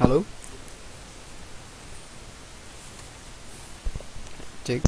Halo, cek.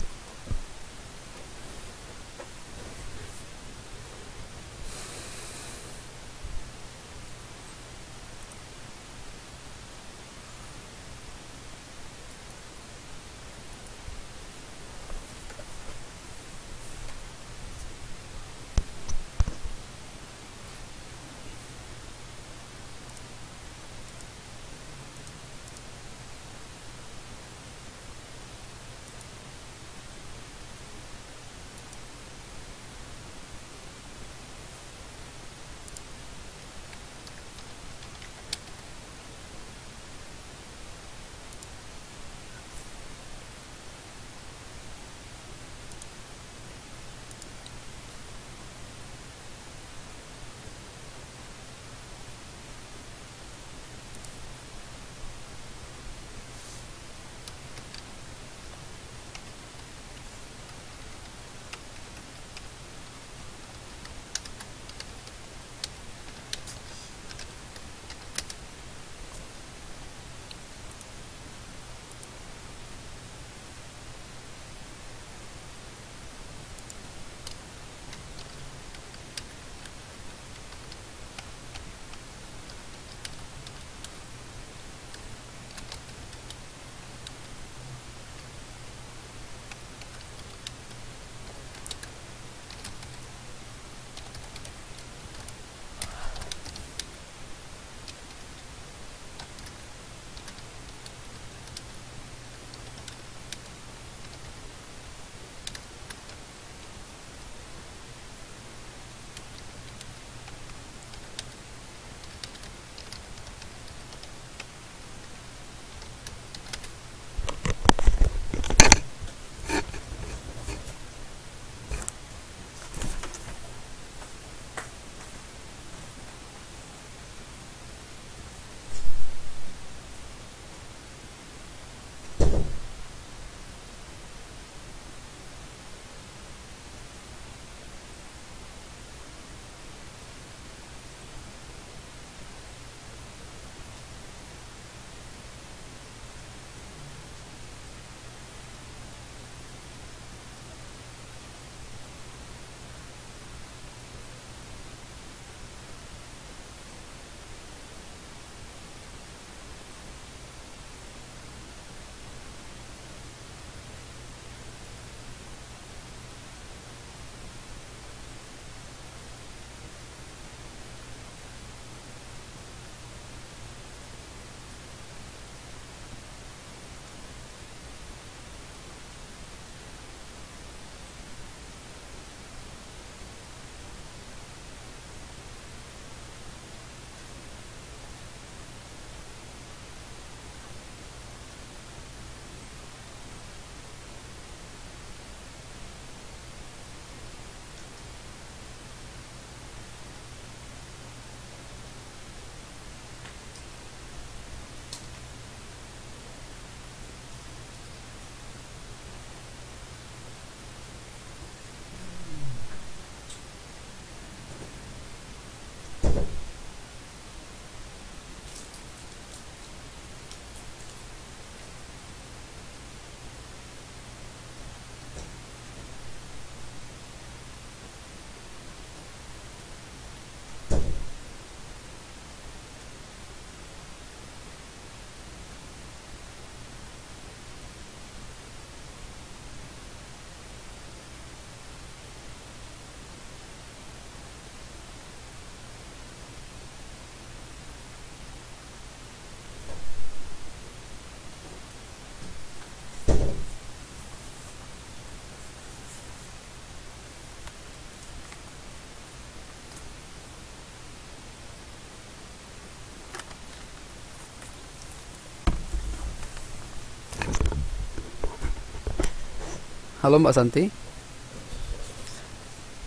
Halo Mbak Santi,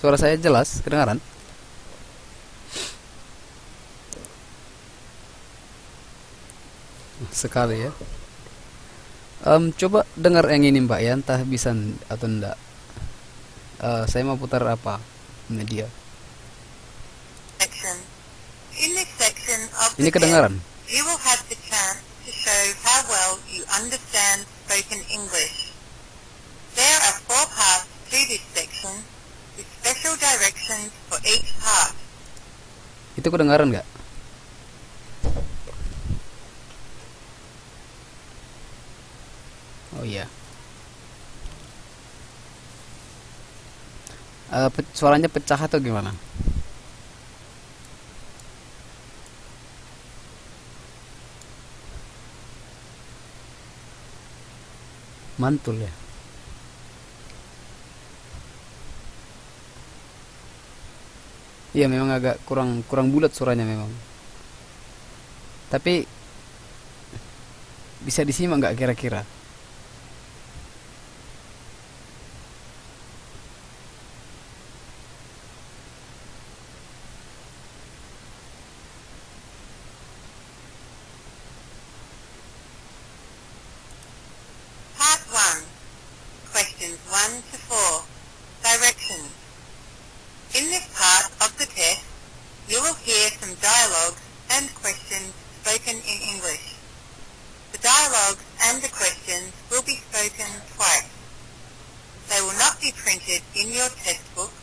suara saya jelas, kedengaran? Sekali ya. Coba dengar yang ini Mbak ya, entah bisa atau enggak. Saya mau putar apa media. section. In this section of Ini the film, kedengaran? you will have the chance part. Itu kedengaran nggak? Oh iya. Suaranya pecah atau gimana? Mantul ya. Iya memang agak kurang kurang bulat suaranya memang. Tapi bisa disimak nggak kira-kira? Part 1. Questions 1 to 4. Directions. In this part of the test, you will hear some dialogues and questions spoken in English. The dialogues and the questions will be spoken twice. They will not be printed in your test book,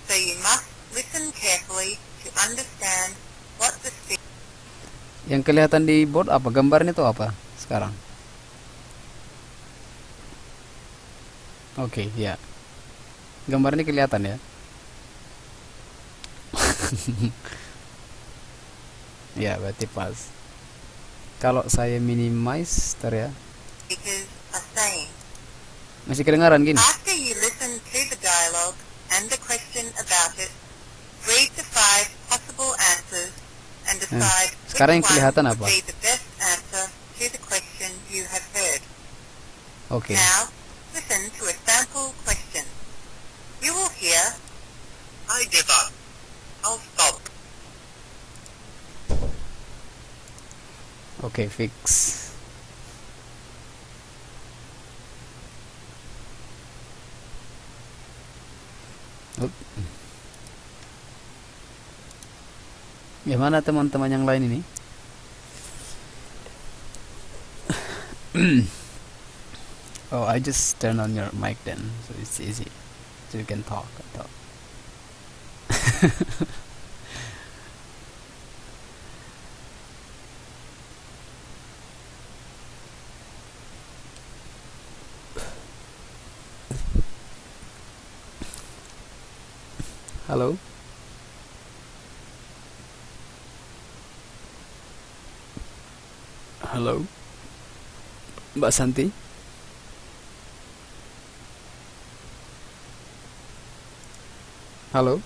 so you must listen carefully to understand what the speaker. Yang kelihatan di board apa? Gambarnya itu apa sekarang? Oke, ya. Gambarnya kelihatan ya. Ya, berarti pas. Kalau saya minimize, ntar ya. Speakers are saying. Masih kedengaran gini? After you listen to the dialogue and the question about it, read the 5 possible answers and decide which sekarang yang one kelihatan would apa? be the best answer to the question you have heard. Oke. Now, listen to a sample question. You will hear, I give up. I'll stop. Oke, fix. Up. Gimana teman-teman yang lain ini? Oh, I just turn on your mic then, so it's easy, so you can talk. Halo. Halo. Mbak Santi. Halo.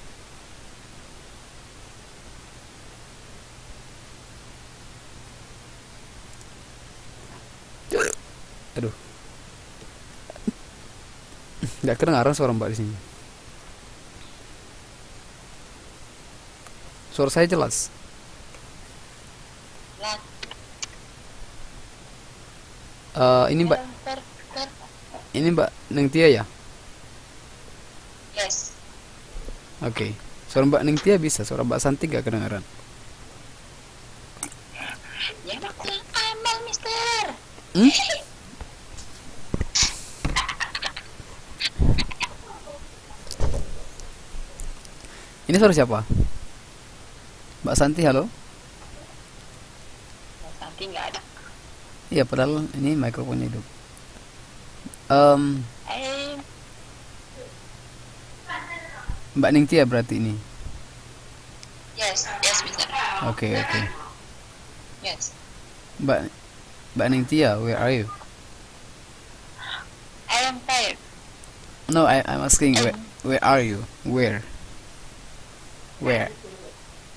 Aduh. Nggak kedengaran suara Mbak di sini. Suara saya jelas. Ini Mbak, ini Mbak Nengtia ya? Yes. Oke. Suara Mbak Nengtia bisa, suara Mbak Santi nggak kedengaran. Ya dokter amal, mister. Ini suara siapa? Mbak Santi, halo? Santi nggak ada. Iya, padahal ini mikrofonnya hidup. Mbak Ningtia berarti ini. Yes, mister. Oke. Yes. Mbak Ningtia, where are you? I am tired. No, I'm asking where are you? Where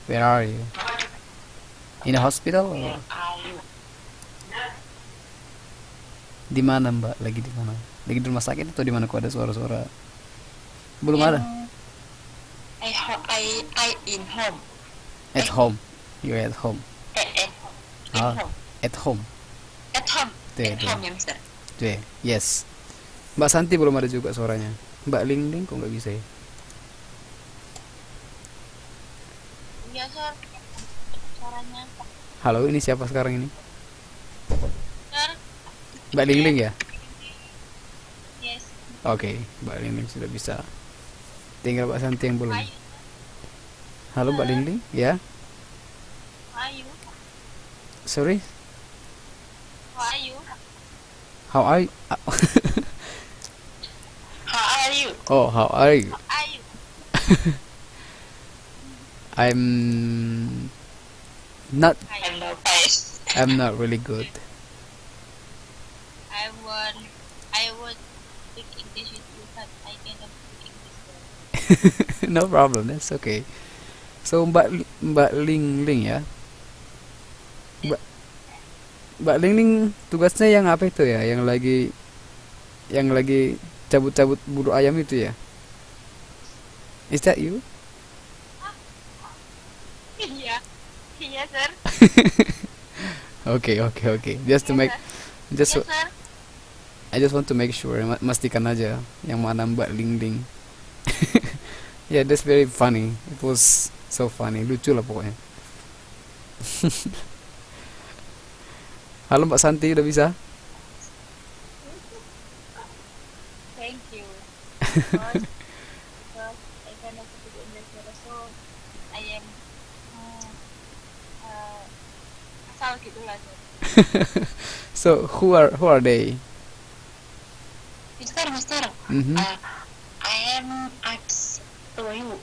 are you? In a hospital? Or? Di mana Mbak? Lagi di mana? Lagi di rumah sakit atau di mana kok ada suara-suara? Belum ada. I in home. At home. You're at home. Home. At home. At home. Tuh, At home ya, mister. Tuh, yes. Mbak Santi belum ada juga suaranya. Mbak Ling kok nggak bisa ya? Iya, sir. Suaranya. Halo, ini siapa sekarang ini? Sir. Mbak Ling ya? Yes. Oke, Mbak Ling sudah bisa. Tinggal Mbak Santi yang belum. Halo Mbak Sir, Lingling, ya. how are you? Sorry, How are you? how are you? How are you? Oh, how are you? How are you? I'm not. I'm not fine. I'm not really good. I want I would speak English with you, but I cannot speak English well. No problem, that's okay. So Mbak Lingling ya. Mbak Mbak Lingling tugasnya yang apa itu ya? Yang lagi cabut-cabut buru ayam itu ya? Is that you? Iya, iya sir, Okay, okay, okay. Just to iya make sir, just iya sir. I just want to make sure, mastikan aja yang mana Mbak Lingling. Yeah, that's very funny. It was so funny. Lucu lah pokoknya. Halo Mbak Santi, udah bisa? Thank you. Because I cannot speak English well, so I am uh, asal gitulah sir. So who are they? Mister, Mhm. I am ask to you.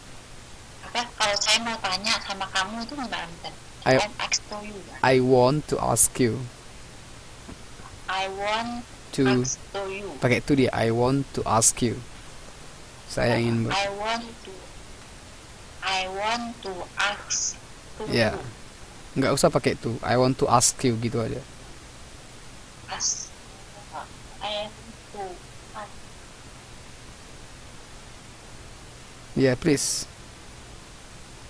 Apa? Kalau saya mau tanya sama kamu itu gimana, Mister? I I'm ask to you. I want to ask you I want to ask to you. pakai itu dia. I want to ask you. Saya ingin I want to ask to ya, you. nggak usah pakai itu. I want to ask you gitu aja. Ask. I want to ask. Ya, please.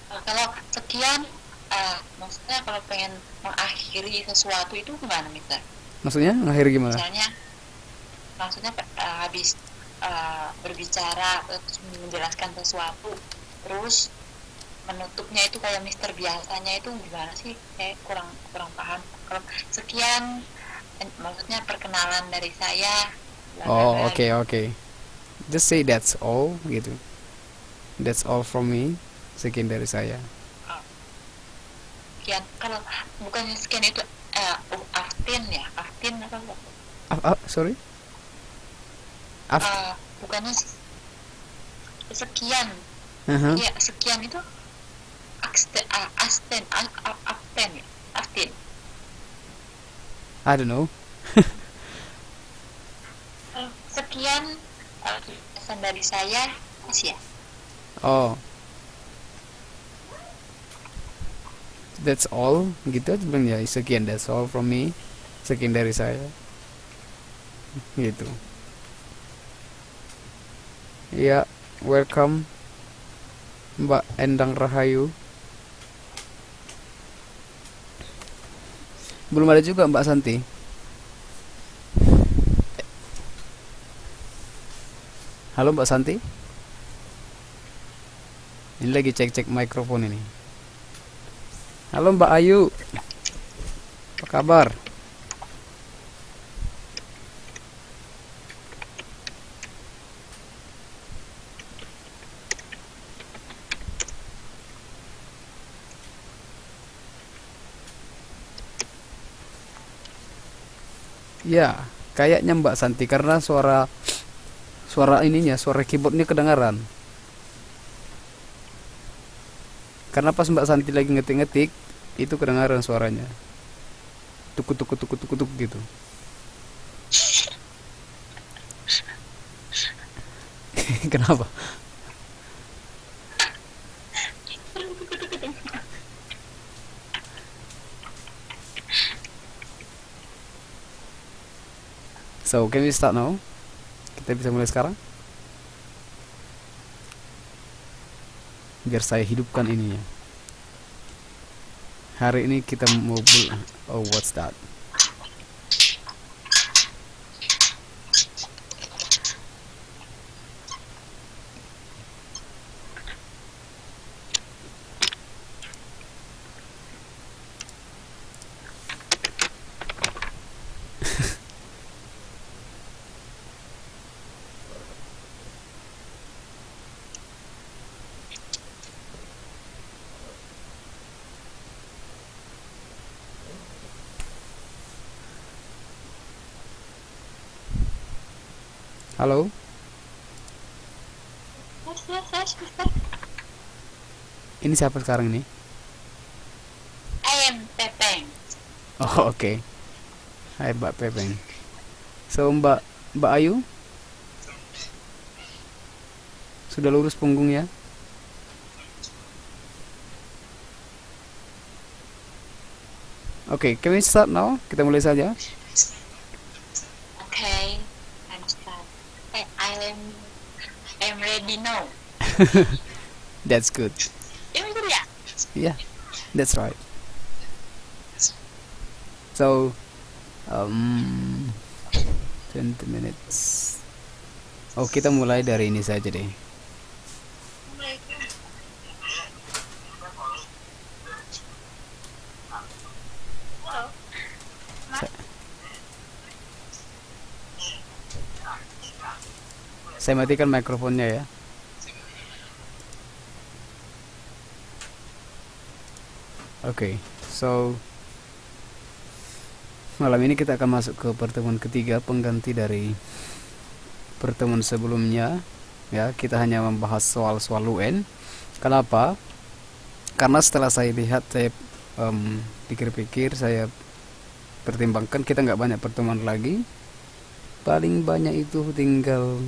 Kalau sekian, maksudnya kalau pengen mengakhiri sesuatu itu gimana, Mister? Maksudnya ngakhiri gimana? Maksudnya habis berbicara terus menjelaskan sesuatu terus menutupnya itu kayak Mister biasanya itu gimana sih? Saya kurang paham. Kalau sekian maksudnya perkenalan dari saya. Oh, oke. Just say that's all gitu. That's all from me. Sekian dari saya. Sekian, kalau bukannya sekian itu aftin apa enggak? Sorry. Bukannya sekian. Uh-huh. Ya, sekian itu aftin ya, aftin. I don't know. Sekian pesan dari saya, Mas ya. Oh. That's all gitu aja bilang ya. Sekian, that's all from me. Sekian dari saya. Gitu. Ya, welcome Mbak Endang Rahayu. Belum ada juga Mbak Santi. Halo Mbak Santi. Ini lagi cek mikrofon ini. Halo Mbak Ayu. Apa kabar? Ya, kayaknya Mbak Santi karena suara ininya, suara keyboardnya kedengaran. Karena pas Mbak Santi lagi ngetik-ngetik, itu kedengaran suaranya. Tuk gitu. Kenapa? So, can we start now? Kita bisa mulai sekarang? Biar saya hidupkan ininya. Hari ini kita mau oh, what's that? Halo? Yes, Mister. Ini siapa sekarang nih? I am Pepeng. Oh, oke. Hai Mbak Pepeng. So, Mbak Ayu? Sudah lurus punggungnya? Oke, can we start now? Kita mulai saja. Okay, I'm start. I'm ready now. That's good. Ini betul ya? Yeah, that's right. So, 20 minutes. Oh, kita mulai dari ini saja deh. Saya matikan mikrofonnya ya. Oke, so malam ini kita akan masuk ke pertemuan ketiga pengganti dari pertemuan sebelumnya. Ya, kita hanya membahas soal-soal UN. Kenapa? Karena setelah saya lihat, saya pikir-pikir, saya pertimbangkan kita nggak banyak pertemuan lagi. Paling banyak itu tinggal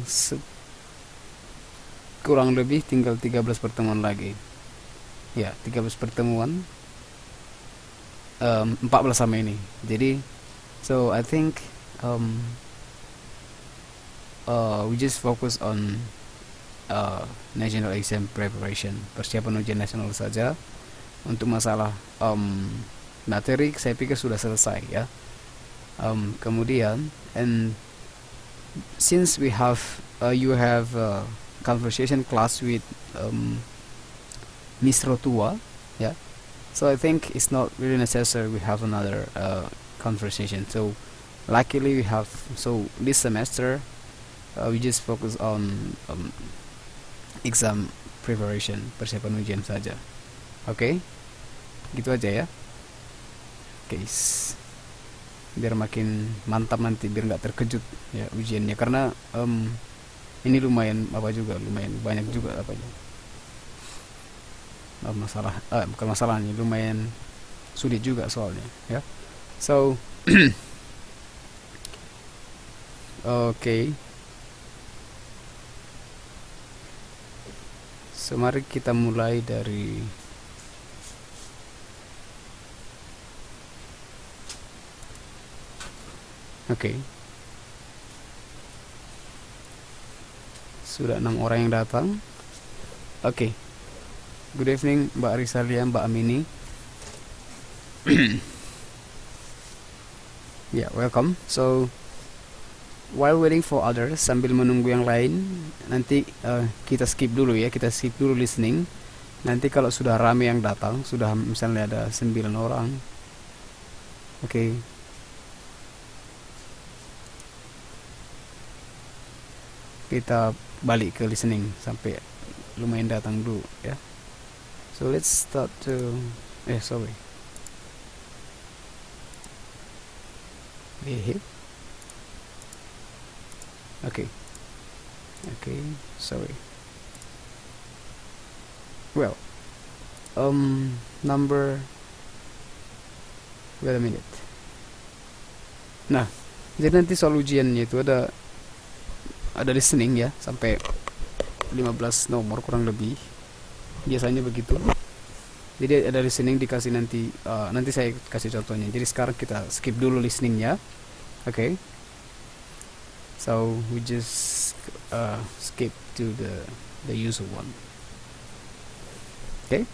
kurang lebih tinggal 13 pertemuan lagi. Ya, 13 pertemuan. 14 sama ini. Jadi, so I think we just focus on national exam preparation, persiapan ujian nasional saja. Untuk masalah materi saya pikir sudah selesai ya. Kemudian, and since we have you have conversation class with Miss Rotua, yeah. So I think it's not really necessary we have another conversation. So luckily we have, so this semester we just focus on exam preparation, persiapan ujian saja. Oke, gitu aja ya. Oke, biar makin mantap nanti, biar nggak terkejut ya ujiannya, karena ini lumayan lumayan banyak juga masalah, bukan masalahnya, lumayan sulit juga soalnya ya. So okay, so mari kita mulai dari sudah 6 orang yang datang. Oke. Good evening Mbak Risalia, Mbak Amini. Yeah, welcome. So while waiting for others, sambil menunggu yang lain, nanti kita skip dulu ya, kita skip dulu listening. Nanti kalau sudah rame yang datang, sudah misalnya ada 9 orang, oke, kita balik ke listening sampai lumayan datang dulu ya. So let's start to sorry. Okay, sorry. Well, number, wait a minute. Nah, jadi nanti soal ujiannya itu ada listening ya, sampai 15 nomor kurang lebih. Biasanya begitu. Jadi ada listening dikasih nanti saya kasih contohnya. Jadi sekarang kita skip dulu listeningnya. Okay. So we just skip to the usual one. Okay.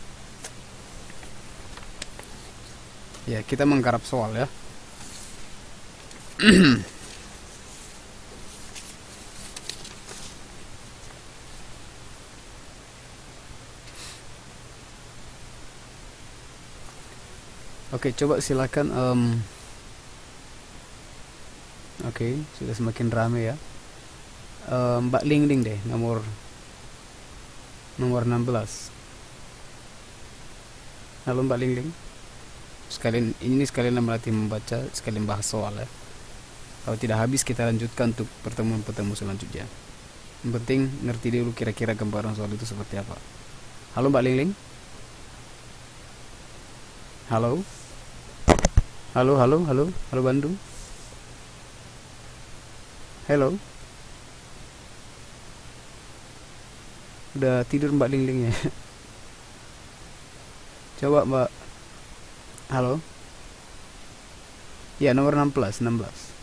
Ya, kita menggarap soal ya. Oke, coba silakan. Oke, sudah semakin ramai ya. Mbak Ling deh, nomor 16. Halo Mbak Ling. Sekalian melatih membaca, sekalian bahas soal ya. Kalau tidak habis kita lanjutkan untuk pertemuan-pertemuan selanjutnya. Yang penting ngerti dulu kira-kira gambaran soal itu seperti apa. Halo Mbak Lingling. Halo. Halo, halo, halo. Halo Bandung. Halo. Udah tidur Mbak Lingling ya? Coba Mbak. Halo. Ya, nomor 16, 16.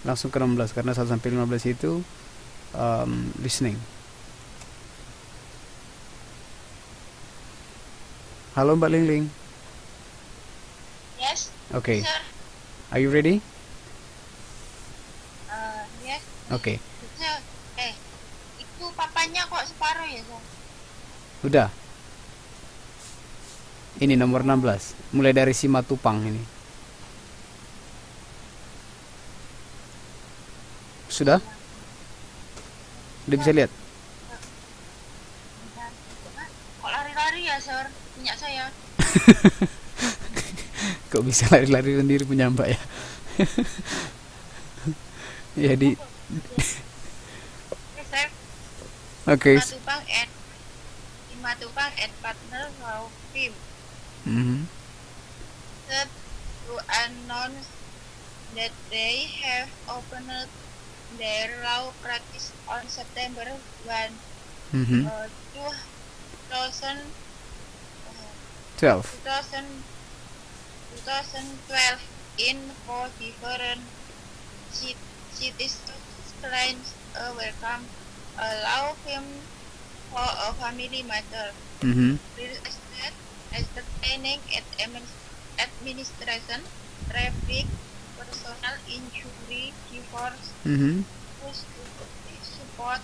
Langsung ke 16 karena 1 sampai 15 itu listening. Halo Mbak Lingling. Yes, Oke. sir. Are you ready? Yes, Oke. sir. Itu papanya kok separuh ya, sir? Udah. Ini nomor 16. Mulai dari Simatupang ini. Sudah? Udah bisa lihat? Bentar. Kok lari-lari ya, sir? Punya saya. Kok bisa lari-lari sendiri punya Mbak ya? Ya di. Yes, sir. Oke. Simatupang and partner law firm Mhm. said to announce that they have opened their law practice on September 1, Mhm. 2000, 12. 2012 in 4 different cities. Clients welcome a law firm for a family matter, Mhm. real estate, estate planning, administration, traffic, personal injury, divorce, Mhm. support,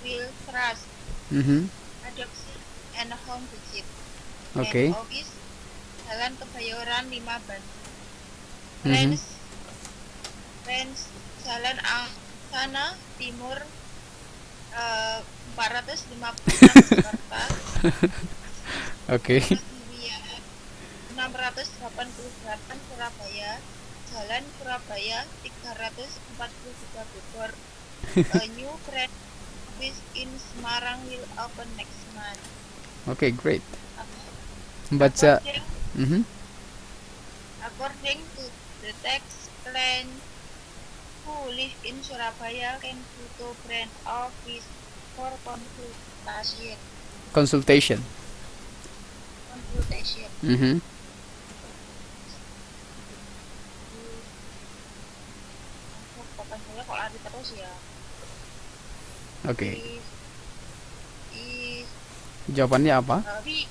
will, trust, Mhm. adoption, and home visit. Oke. Head office, Jalan Kebayoran 5 Bandung. Mhm. Range Jalan Angsana Timur 456 Jakarta. Oke. Kemudian 688 Surabaya. Jalan Surabaya 343 Bogor. A new branch office in Semarang will open next month. Oke, great. Baca. According, Mhm. according to the tax client who live in Surabaya can go to branch office for consultation. Consultation. Mhm. Papan saya kok lari terus ya. Oke. Is Jawabannya apa? B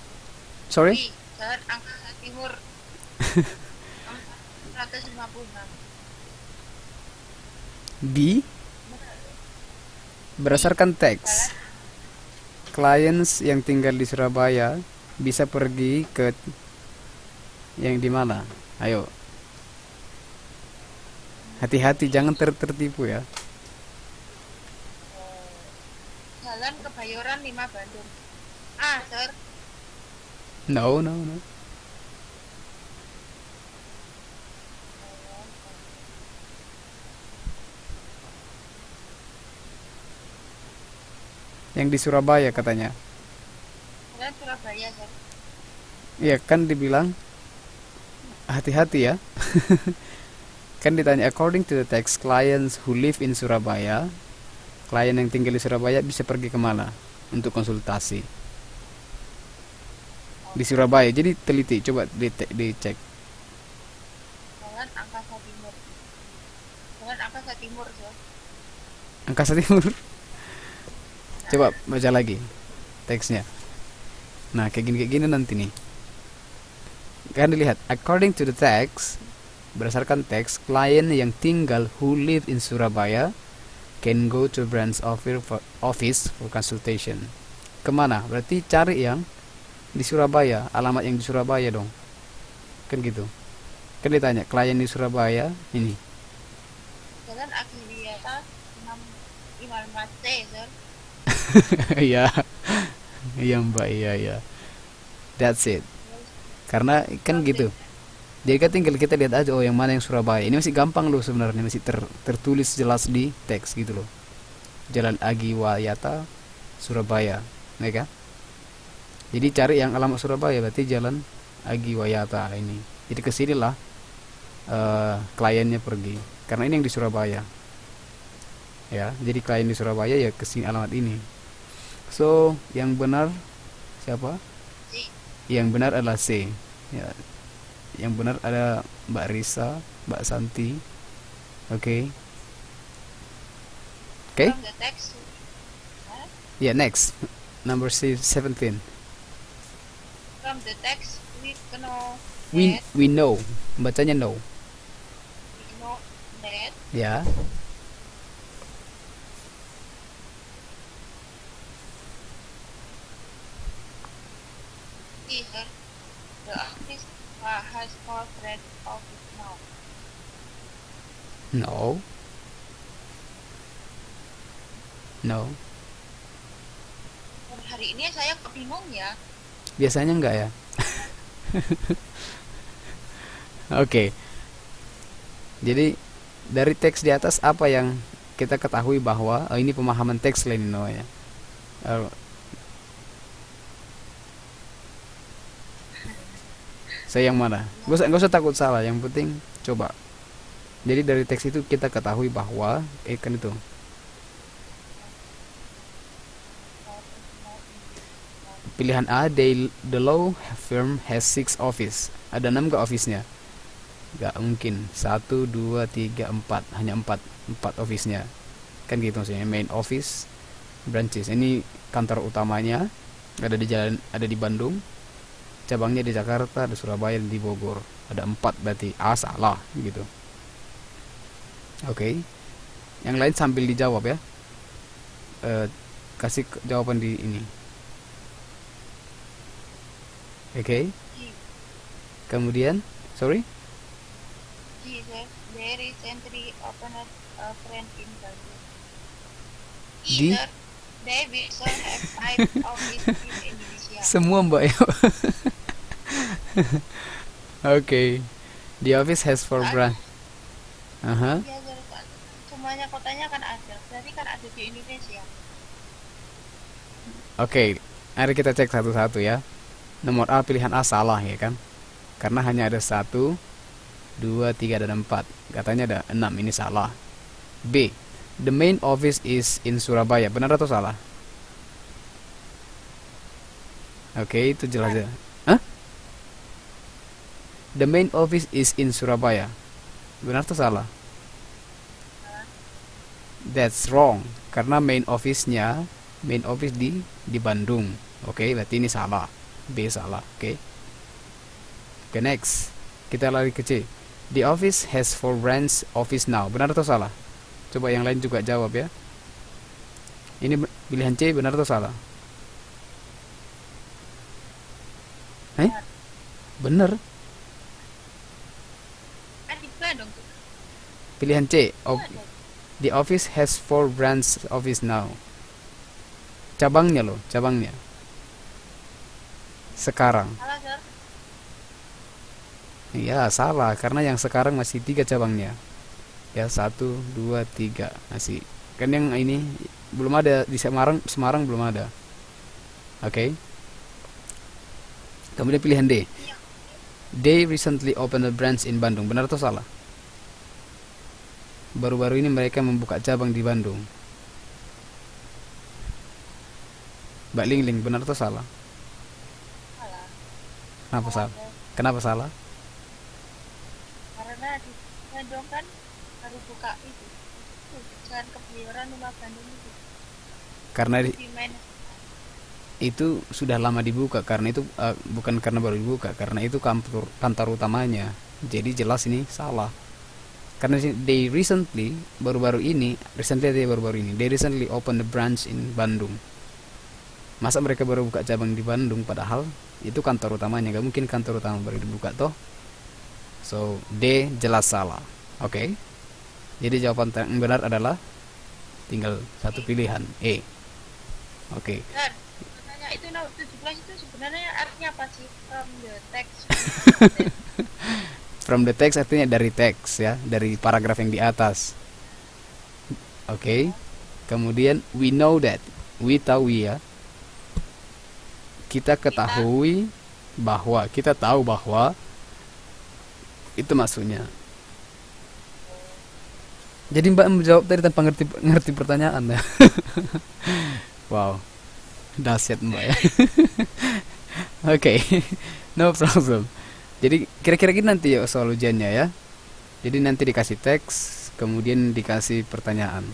Sorry? Jalan Angkasa Timur 456. B. Berdasarkan teks, clients yang tinggal di Surabaya bisa pergi ke yang di mana? Ayo. Hati-hati jangan tertipu ya. Jalan Kebayoran 5 Bandung. Ah, sir. No, no, no. Yang di Surabaya katanya. Jalan Surabaya, sir. Iya kan dibilang hati-hati ya. Kan ditanya according to the text, clients who live in Surabaya, klien yang tinggal di Surabaya bisa pergi kemana untuk konsultasi di Surabaya. Jadi teliti, coba dicek. Jalan Angkasa Timur. Jalan Angkasa Timur, sir. Angkasa Timur. Coba baca lagi teksnya. Nah kayak gini nanti nih. Kan dilihat according to the text, berdasarkan teks, klien yang tinggal who live in Surabaya can go to branch office for consultation. Kemana? Berarti cari yang di Surabaya, alamat yang di Surabaya dong. Kan gitu. Kan ditanya klien di Surabaya ini. Jalan Akhiliata 654C, sir. Iya. Iya Mbak, iya. That's it. Karena kan gitu. Jadi kan tinggal kita lihat aja, oh yang mana yang Surabaya. Ini masih gampang loh sebenarnya, masih tertulis jelas di teks gitu loh. Jalan Agi Wayata, Surabaya, ya kan? Jadi cari yang alamat Surabaya, berarti Jalan Agi Wayata ini. Jadi kesinilah kliennya pergi, karena ini yang di Surabaya. Ya, jadi klien di Surabaya ya kesini alamat ini. So, yang benar siapa? C. Yang benar adalah C. Ya, yang benar ada Mbak Risa, Mbak Santi. Oke. Oke. From the text, Yeah, next. Number 17. from the text we know We that we know. Bacanya know. we know that Ya. teacher the office has four branch office now. No. No. Dan hari ini saya kebingung ya. Biasanya enggak ya? Oke. Jadi dari teks di atas apa yang kita ketahui bahwa ini pemahaman teks lain namanya. Saya yang mana? Gak usah takut salah, yang penting coba. Jadi dari teks itu kita ketahui bahwa kan itu. Pilihan A, the law firm has 6 office. Ada 6 gak office-nya? Gak mungkin. 1, 2, 3, 4. Hanya 4 office-nya. Kan gitu maksudnya. Main office, branches. Ini kantor utamanya. Ada di Bandung. Cabangnya di Jakarta, di Surabaya, di Bogor. Ada 4 berarti A salah gitu. Oke. Yang lain sambil dijawab ya. Kasih jawaban di ini. Oke. Kemudian, sorry. He said they recently opened a branch in Bandung. Di? Either they will have 5 offices in Indonesia. Semua mbak ya. Oke. The office has 4 branch. Aha. Ya, semuanya kotanya kan ada. Berarti kan ada di Indonesia. Oke. Mari kita cek satu-satu ya. Nomor A, pilihan A salah ya kan? Karena hanya ada 1, 2, 3 dan 4. Katanya ada 6, ini salah. B, the main office is in Surabaya. Benar atau salah? Oke, itu jelas ya. Hah? The main office is in Surabaya. Benar atau salah? That's wrong. Karena main office di Bandung. Oke, berarti ini salah. B salah. Oke. Oke, next. Kita lari ke C. The office has 4 branch office now. Benar atau salah? Coba yang lain juga jawab ya. Ini pilihan C benar atau salah? Benar. Kan di Bandung tuh. Pilihan C. The office has 4 branch office now. Cabangnya loh, cabangnya. Sekarang. Salah, Sir. Iya, salah karena yang sekarang masih 3 cabangnya. Ya, 1, 2, 3 masih. Kan yang ini belum ada di Semarang belum ada. Oke. Kemudian pilihan D. They recently opened a branch in Bandung. Benar atau salah? Baru-baru ini mereka membuka cabang di Bandung. Mbak Lingling, benar atau salah? Salah. Kenapa salah? Kenapa salah? Karena di Bandung kan baru buka itu. Jalan Kebayoran Lima Bandung itu. Karena Di main itu sudah lama dibuka, karena itu bukan karena baru dibuka, karena itu kantor utamanya. Jadi jelas ini salah. Karena they recently baru-baru ini they recently open the branch in Bandung. Masa mereka baru buka cabang di Bandung padahal itu kantor utamanya, gak mungkin kantor utama baru dibuka toh. So D jelas salah. Oke. Jadi jawaban yang benar adalah tinggal satu pilihan, E. Oke. Dan katanya itu nomor 17 itu sebenarnya artinya apa sih? From the text. From the text artinya dari teks ya, dari paragraf yang di atas. Oke. Kemudian we know that, we tahu ya. Kita ketahui bahwa, kita tahu bahwa, itu maksudnya. Jadi Mbak menjawab tadi tanpa ngerti pertanyaan ya. Wow, dahsyat Mbak ya. Oke, no problem. Jadi kira-kira gini nanti ya soal ujiannya ya. Jadi nanti dikasih teks, kemudian dikasih pertanyaan.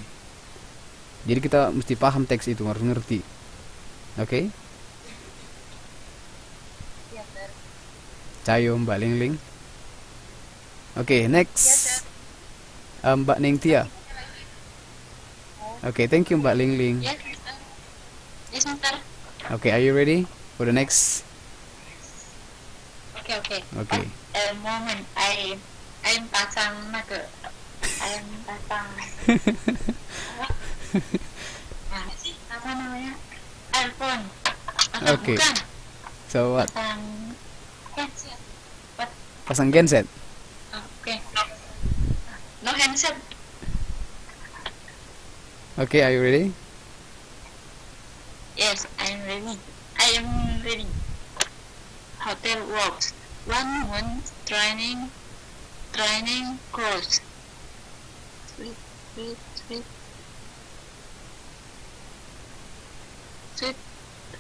Jadi kita mesti paham teks itu, harus ngerti. Oke? Ya, sir. Cayo Mbak Lingling. Oke, next. Mbak Ningtia. Oke, thank you Mbak Lingling. Yes, Mister. Yes, Mister. Oke, are you ready for the next? Okay. Okay. At the moment, I'm pasang maker. I'm pasang. Apa sih? Apa namanya? iPhone. Atau Okay. bukan? So what? Pasang handset. What? Pasang genset. Okay. No handset. Okay, are you ready? Yes, I'm ready. I am ready. Hotel works. 1 month training course.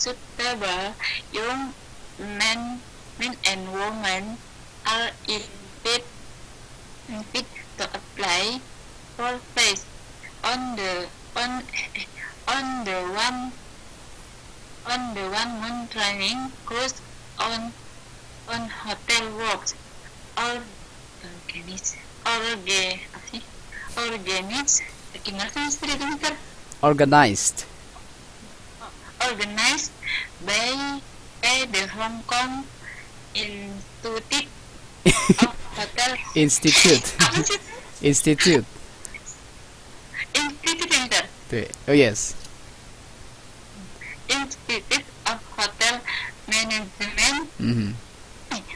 Suitable young men and women are fit to apply for place on the 1 month training course on hotel works Organized. organized by the Hong Kong Institute of Hotel Institute. apa sih? Institute. Institute Center. Oh yes. Institute of Hotel Management.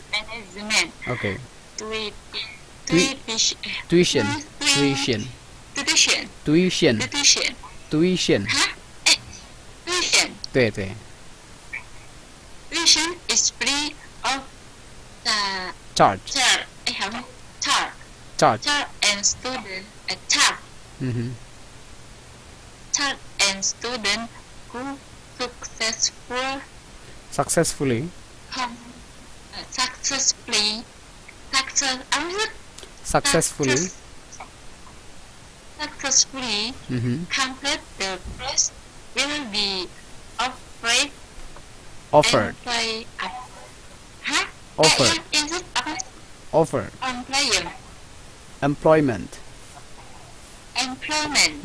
Management. Okay. Tuition. Tuition. Hah? Tuition. Tuition is free of Charge. charge and student charge and student who Successfully. complete the course will be offered. Offered. Hah? Offered. Is it apa? Offered. Employment. Employment.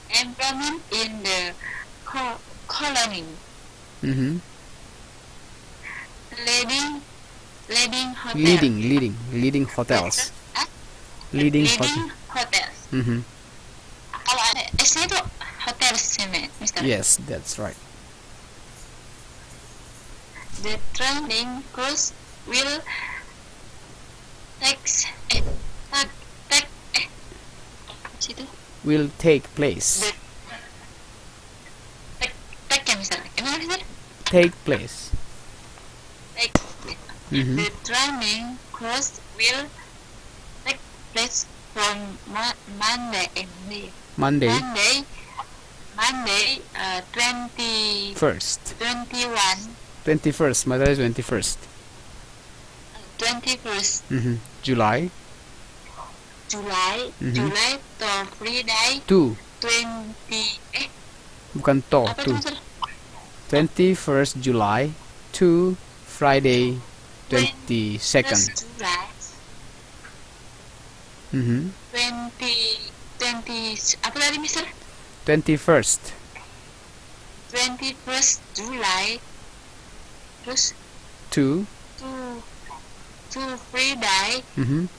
Employment in the colony. Leading hotels. Leading hotels. Kalau ada S-nya itu hotel semen, Mister. Yes, that's right. The training course will take place. Mister. Gimana, Mister? Take place. The training course will take place from Monday, 21st, Monday 21st. 21st July. July to Friday. 20 Bukan to. apa itu, Mister? 21st July to Friday 22nd. July. 20 apa tadi, Mister? 21st 21st July terus to Friday 20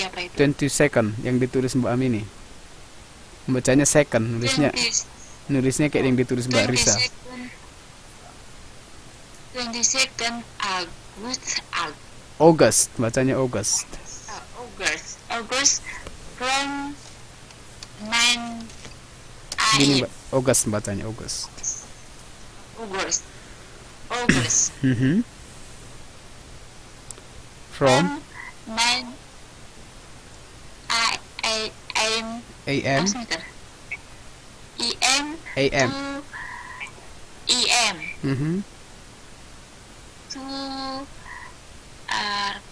apa itu? 22nd yang ditulis Mbak Amini. Bacanya second, nulisnya kayak yang ditulis Mbak Risa. 22nd August, bacanya August. August from 9 Gini, a.m. August bacanya August. August Mhm. From 9 a.m. AM sebentar. em AM. to em Mhm. to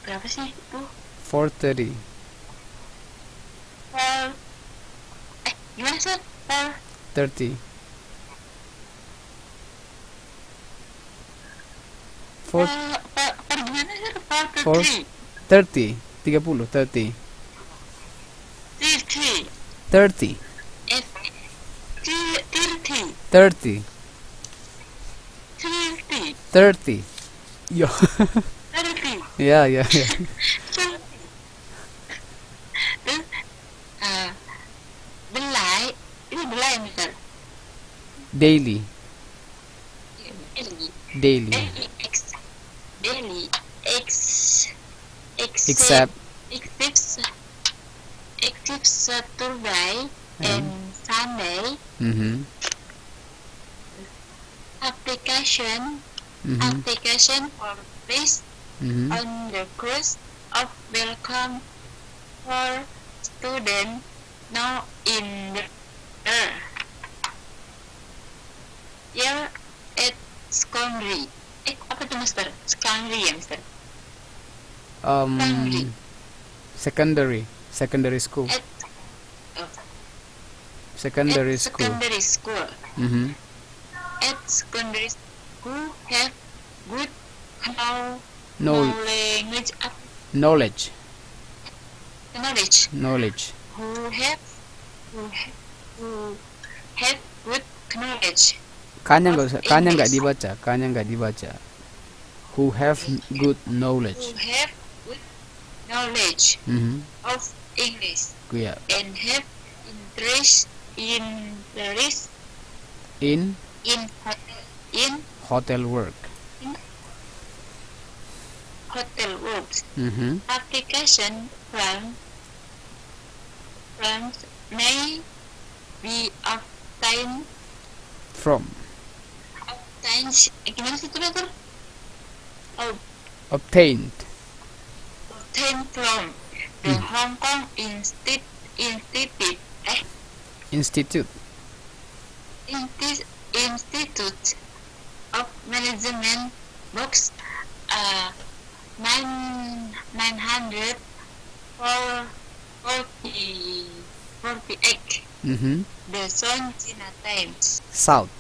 berapa sih itu? 4:30. For gimana sih? 30. 4 per gimana sih? For 30. 30. 30. 30 30. 30 30. 30 30. Yo. 30 Ya, ya, ya. terus belai ini belai misal Daily. daily Daily. daily Except. except Saturday and Sunday Mhm. application Mhm. for this Mhm. on the course of welcome for student now in the year at secondary. Apa tuh Mister? Secondary ya Mister? Secondary. Secondary school. At Secondary school. secondary school. Mhm. At secondary school have good No language knowledge. knowledge. Knowledge. Who have good knowledge. Kanya nggak English. dibaca. Kanya nggak dibaca. Who have good knowledge. Who have good knowledge Mhm. of English Yeah. and have interest In in hotel work. hotel works. Mhm. Application from may be obtained From. gimana sih itu Dokter? Obtained. Obtained from the Hong Kong Institute Institute. of Management box 948 Mhm. the Sun China Times. South.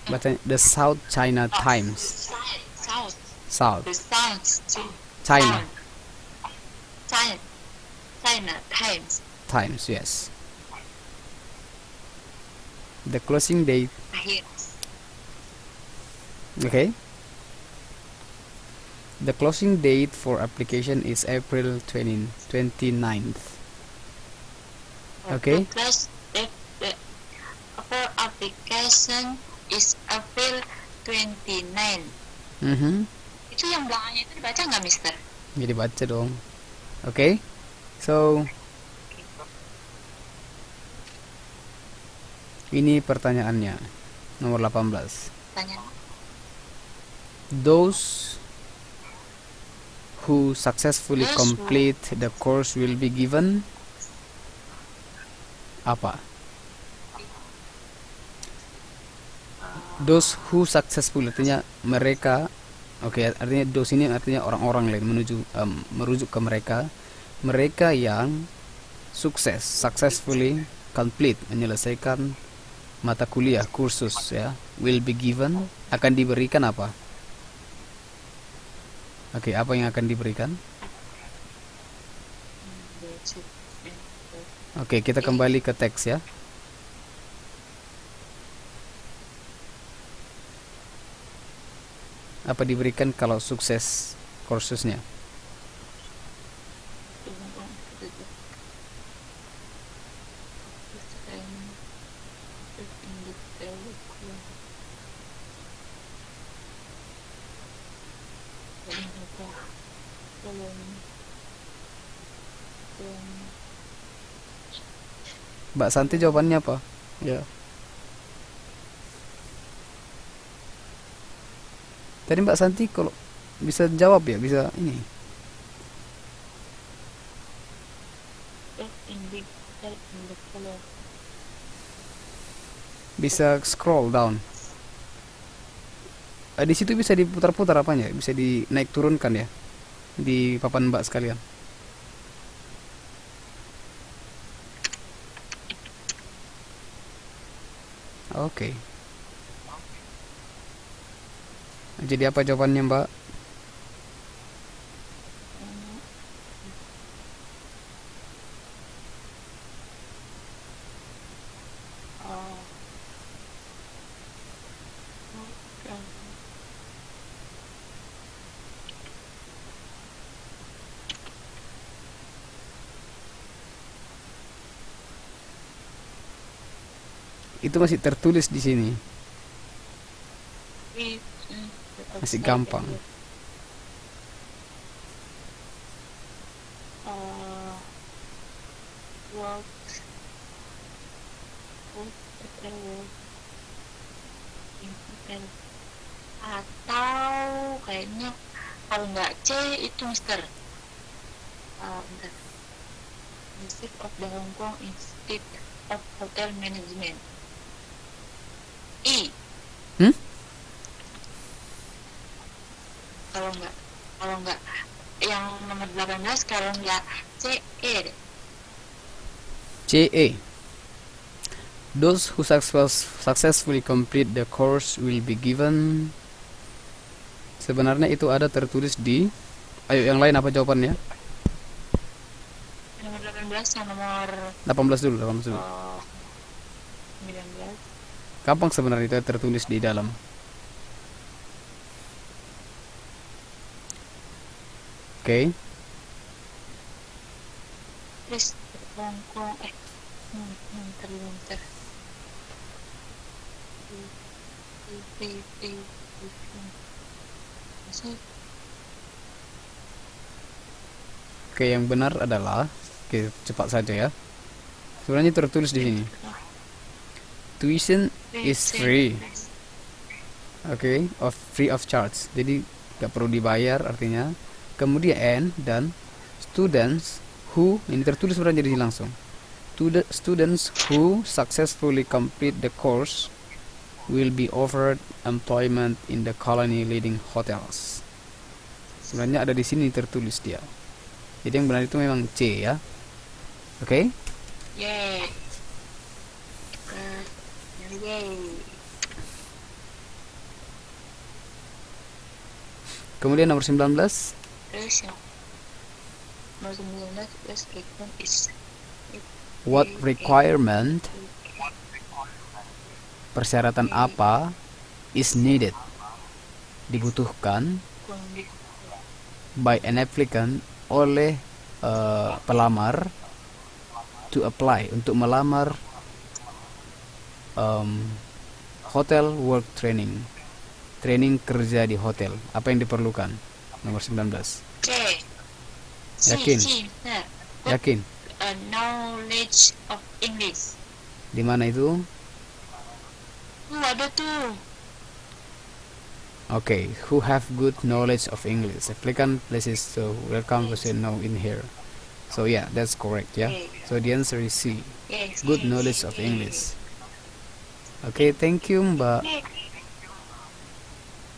Bacanya the South China Times. South South. the South China China Times. Times. Yes. The closing date. Akhir. Okay. The closing date for application is April 29th. Okay. The for application is April 29. Mhm. Itu yang belakangnya itu dibaca nggak, Mister? Jadi baca dong. Okay. So ini pertanyaannya. Nomor 18. Tanya. Those who successfully complete the course will be given apa? Those who successful artinya mereka. Oke, artinya those ini artinya orang-orang lain merujuk ke mereka yang sukses, successfully complete menyelesaikan mata kuliah kursus ya, will be given akan diberikan apa? Oke, apa yang akan diberikan? Oke, kita kembali ke teks ya. Apa diberikan kalau sukses kursusnya? belum belum Mbak Santi jawabannya apa? Ya. Tadi Mbak Santi kalau bisa jawab ya, bisa ini. in the color. Bisa scroll down. Di situ bisa diputar-putar apanya? Bisa dinaik turunkan ya di papan Mbak sekalian. Oke. Jadi apa jawabannya Mbak? Oh, okay. Itu masih tertulis di sini. We, Masih outside gampang. and uh, work hotel work in hotel, atau kayaknya kalau nggak C itu Mister bentar. Institute of the Hong Kong Institute of Hotel Management. I. Hmm? Kalau nggak yang nomor 18, kalau nggak C, E deh. CA. Those who successfully complete the course will be given. Sebenarnya itu ada tertulis di. Ayo yang lain apa jawabannya? Nomor 18 sama nomor 18 dulu, 18 dulu. 19. Gampang sebenarnya itu tertulis di dalam. Oke. Terus Hong Kong bentar. Oke, yang benar adalah, oke, cepat saja ya. Sebenarnya tertulis di sini. Tuition is free. Oke, free of charge. Jadi nggak perlu dibayar artinya. Kemudian dan students who, ini tertulis sebenarnya di sini langsung. Students who successfully complete the course will be offered employment in the colony leading hotels. Sebenarnya ada di sini tertulis dia. Jadi yang benar itu memang C ya. Oke? Yeay. Kemudian nomor 19. Terus yang nomor 19 is What requirement, persyaratan apa, is needed, dibutuhkan, by an applicant, oleh pelamar, to apply, untuk melamar hotel work training, training kerja di hotel. Apa yang diperlukan? Nomor 19. C. Yakin? Benar. Yakin? Knowledge of English. Di mana itu? Ada tuh. Okay, who have good knowledge of English. Applicant places so welcome to say no in here. So yeah, that's correct, yeah. So the answer is C. Yes. Good knowledge of English. Okay, thank you, Mbak.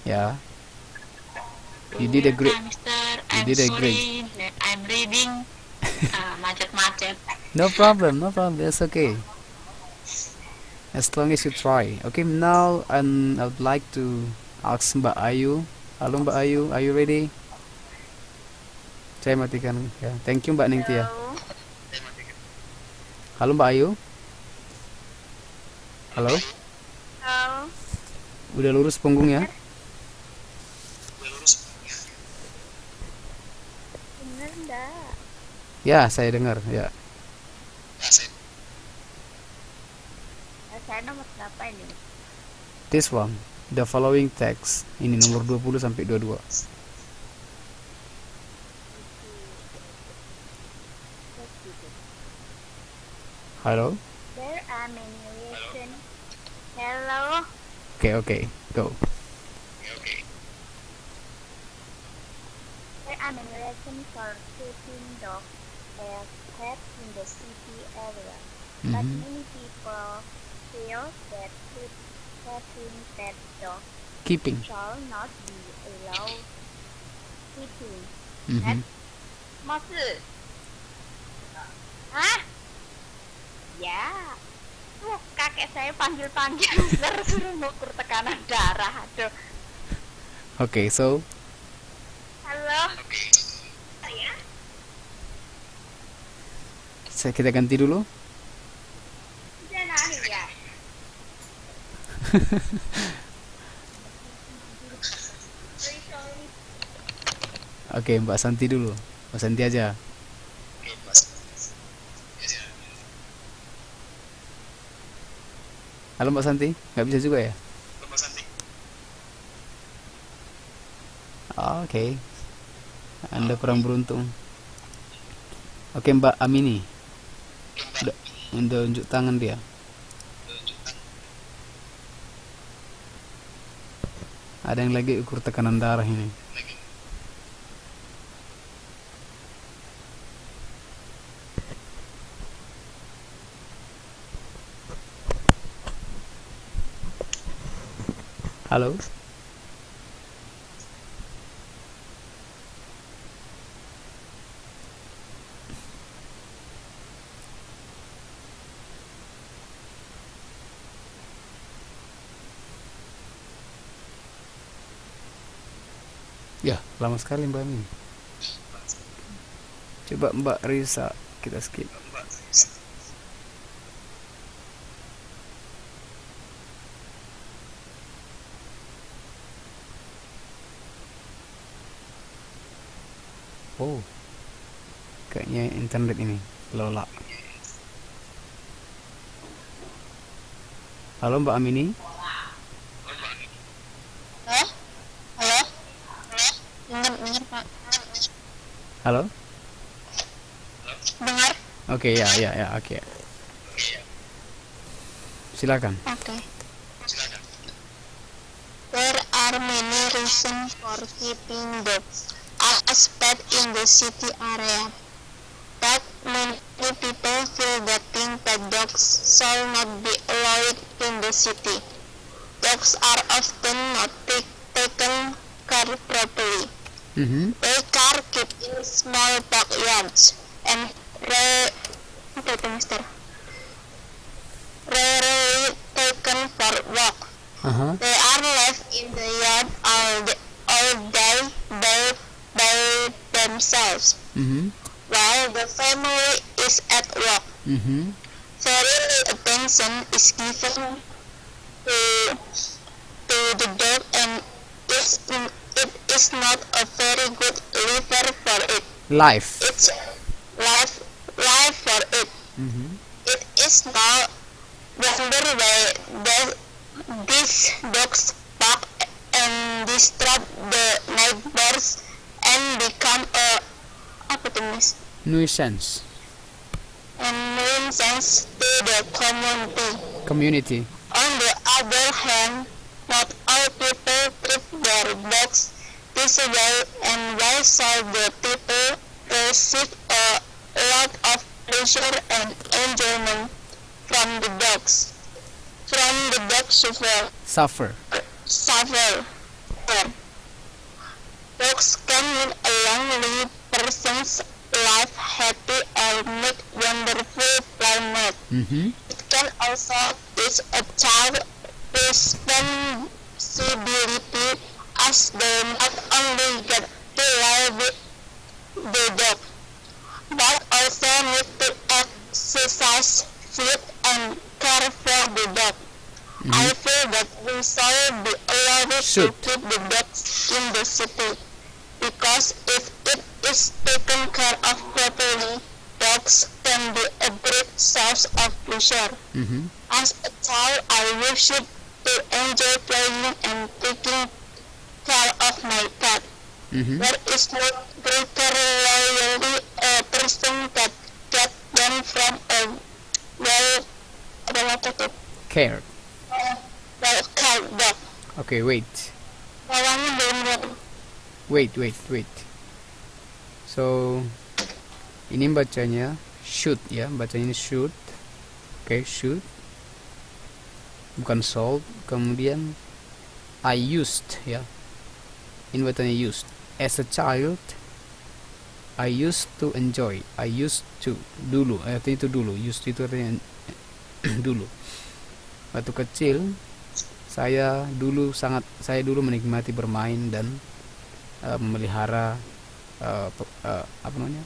Yeah. You did a great. Mister. You I'm did a sorry great. that I'm reading macet-macet. No problem, no problem. That's okay. As long as you try. Okay, now I would like to ask Mbak Ayu. Halo Mbak Ayu, are you ready? Saya matikan ya. Thank you Mbak Ningtia. Halo Mbak Ayu. Halo. Halo. Udah lurus punggungnya? Bener enggak? Ya, saya dengar, ya. Saya nomor berapa ini? This one, the following text. Ini nomor 20 sampai 22. Hello. There are many reasons. Hello. Okay, go. There are many reasons for keeping dogs as pets in the city area, but Mhm. many people feel that keeping pet dogs Keeping. shall not be allowed. Keeping Mhm. maksud? Hah? Ya. Tuh kakek saya panggil-panggil suruh ngukur tekanan darah. Aduh. Okay, so Halo. kita ganti dulu. Udah nani ya. Oke, Mbak Santi dulu. Mbak Santi aja. Halo Mbak Santi, nggak bisa juga ya? Oke, Anda kurang beruntung. Oke, Mbak Amini. Udah unjuk tangan dia. Ada yang lagi ukur tekanan darah ini. Halo. Ya, lama sekali Mbak Amini. Coba Mbak Risa kita skip. Oh, kayaknya internet ini lola. Halo Mbak Amini. Halo? Dengar Pak. Halo. Dengar? Oke, ya, oke. Silakan. Okay. There are many reasons for keeping dogs as pets in the city area, but many people feel that pet dogs shall not be allowed in the city. Dogs are often not taken care properly. Mhm. They are kept in small backyards and rarely taken for walk. They are left in the yard all day by themselves Mhm. while the family is at work. Mhm. Very little attention is given to the dog, and it is not a very good liver for it. Life. It's life for it. Mhm. It is no wonder why these dogs bark and disrupt the neighbors and become a Nuisance. nuisance to the Community. On the other hand, not all people treat their dogs this way, and why should the people receive a lot of pleasure and enjoyment from the dogs? From the dog Suffer. Dogs can make a lonely person's life happy or make wonderful playmate. Mhm. It can also teach a child responsibility, as they not only get to live with the dog, but also need to exercise, feed, and care for the dog. I feel that we should be allowed to Should. keep the dogs in the city, because if it is taken care of properly, dogs can be a great source of pleasure. Mhm. As a child, I wished to enjoy playing and taking care of my pet. Mhm. There is no greater loyalty a person that get them from a well adalah apa tuh? Cared. Well cared dog. Okay, wait. Bawahnya belum lihat. Wait. So, ini bacanya should ya, bacanya ini should. Oke, should. Bukan sold. Kemudian I used ya. Ini bacanya used. As a child, I used to enjoy. I used to. Dulu, artinya itu dulu. Used itu artinya dulu. Waktu kecil, saya dulu menikmati bermain dan memelihara apa namanya?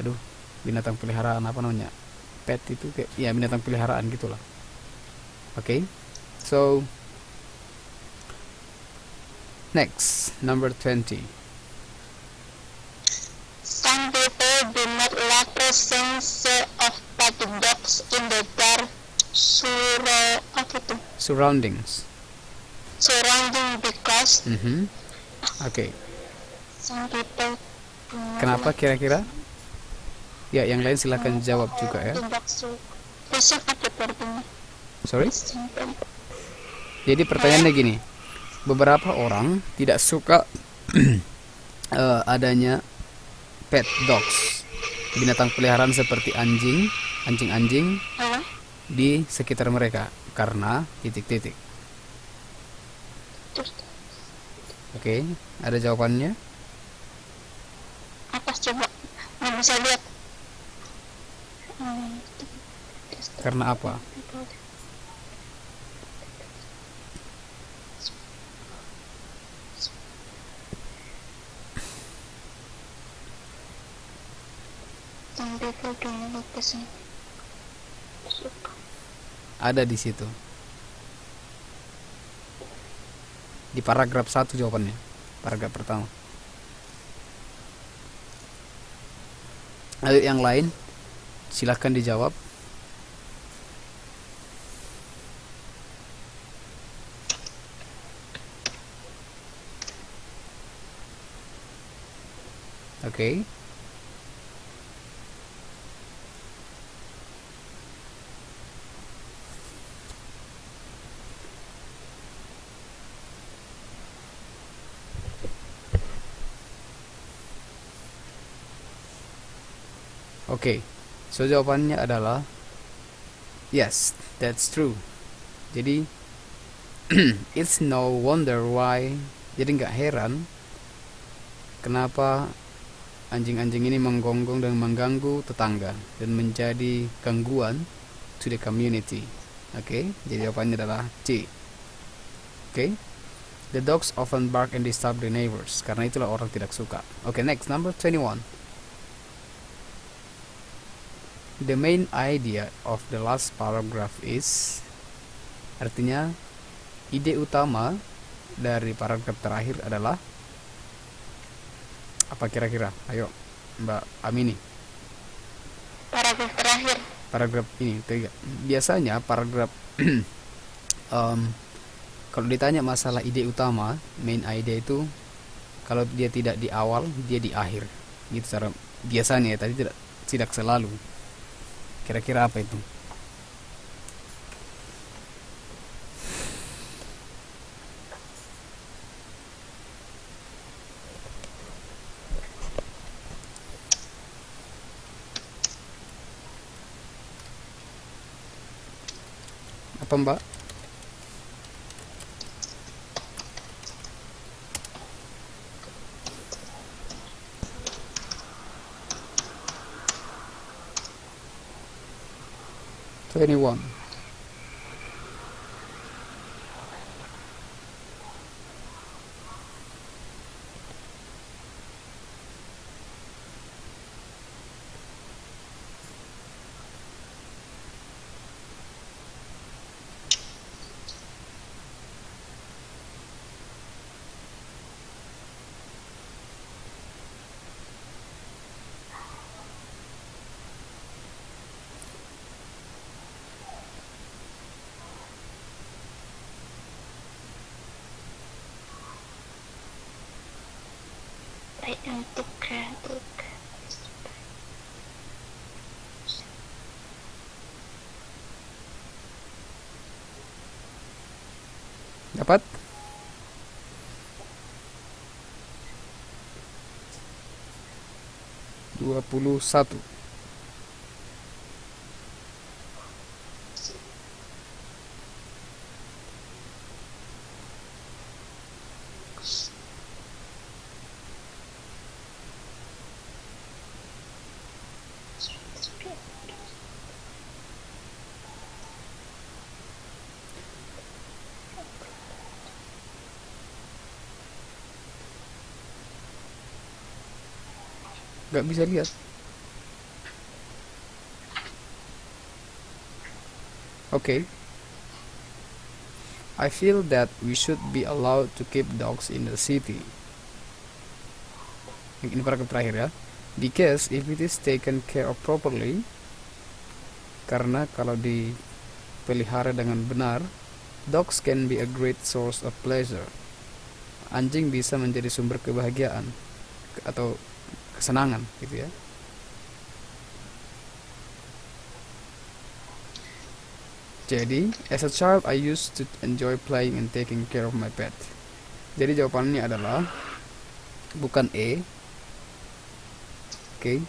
Aduh, binatang peliharaan apa namanya? Pet itu kayak ya binatang peliharaan gitulah. Okay, so next, number 20. Some people do not like presence of pet dogs in the dark Surroundings. surrounding because Okay. some people do not Kenapa like kira-kira? Ya, yang lain silahkan jawab juga ya. Present apa artinya? Sorry. Simple. Jadi pertanyaannya gini, beberapa orang tidak suka adanya pet dogs, binatang peliharaan seperti anjing-anjing Halo? di sekitar mereka karena titik-titik. Terus Oke, ada jawabannya? apa coba? Nggak bisa lihat. Karena apa? Some people do not like present. Ada di situ. Di paragraf 1 jawabannya. Paragraf pertama. Ayo yang lain, silahkan dijawab. Oke. Oke, so jawabannya adalah yes, that's true. Jadi it's no wonder why. Jadi nggak heran kenapa anjing-anjing ini menggonggong dan mengganggu tetangga dan menjadi gangguan to the community. Oke, jadi jawabannya adalah C. Oke, the dogs often bark and disturb the neighbors. Karena itulah orang tidak suka. Oke, next, number 21. The main idea of the last paragraph is, artinya ide utama dari paragraf terakhir adalah apa kira-kira? Ayo Mbak Amini. Paragraf terakhir. Paragraf ini biasanya paragraf kalau ditanya masalah ide utama, main idea itu kalau dia tidak di awal, dia di akhir. Gitu cara biasanya ya, tadi tidak selalu. Kira-kira apa itu? Apa Mbak? Anyone? Baik untuk Dapat? Dua puluh satu. Gak bisa lihat. Okay. I feel that we should be allowed to keep dogs in the city. Ini paragraf terakhir ya. Because if it is taken care of properly, karena kalau dipelihara dengan benar, dogs can be a great source of pleasure. Anjing bisa menjadi sumber kebahagiaan atau kesenangan gitu ya. Jadi, as a child I used to enjoy playing and taking care of my pet. Jadi jawabannya adalah bukan E. Oke.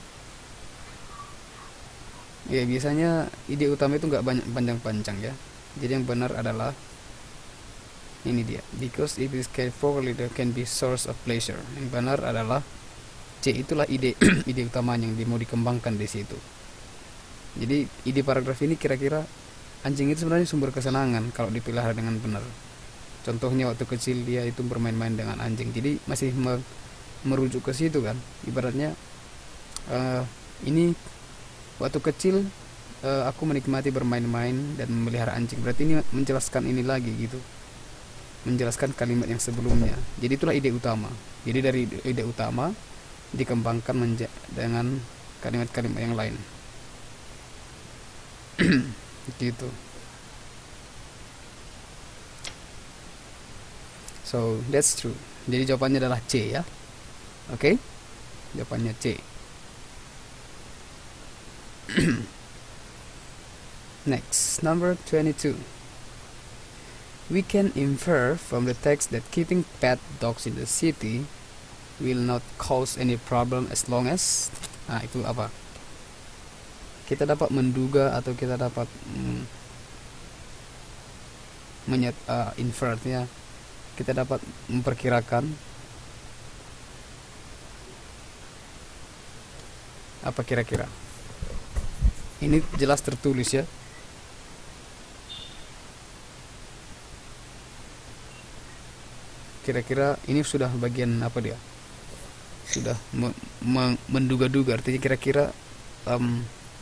Ya, biasanya ide utama itu nggak banyak panjang-panjang ya. Jadi yang benar adalah ini dia. Because if it is cared properly, there can be source of pleasure. Yang benar adalah C, itulah ide ide utamanya yang mau dikembangkan di situ. Jadi ide paragraf ini kira-kira anjing itu sebenarnya sumber kesenangan kalau dipelihara dengan benar. Contohnya waktu kecil dia itu bermain-main dengan anjing. Jadi masih merujuk ke situ kan. Ibaratnya ini waktu kecil aku menikmati bermain-main dan memelihara anjing. Berarti ini menjelaskan ini lagi gitu. Menjelaskan kalimat yang sebelumnya. Jadi itulah ide utama. Jadi dari ide utama dikembangkan dengan kalimat-kalimat yang lain. Gitu. So that's true. Jadi jawabannya adalah C ya. Oke? Jawabannya C. Next, number 22. We can infer from the text that keeping pet dogs in the city will not cause any problem as long as, nah itu apa? Kita dapat menduga atau kita dapat infernya, kita dapat memperkirakan. Apa kira-kira? Ini jelas tertulis ya. Kira-kira ini sudah bagian apa dia? Sudah menduga-duga, artinya kira-kira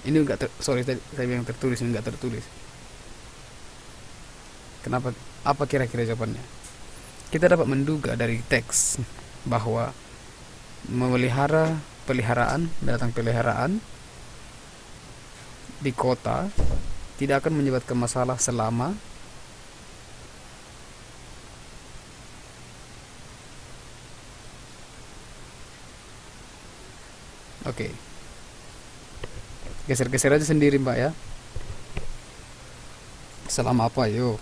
ini enggak saya bilang tertulis, ini enggak tertulis. Kenapa? Apa kira-kira jawabannya? Kita dapat menduga dari teks bahwa memelihara binatang peliharaan di kota tidak akan menyebabkan masalah selama Oke. Geser-geser aja sendiri Mbak ya. Selama apa yuk?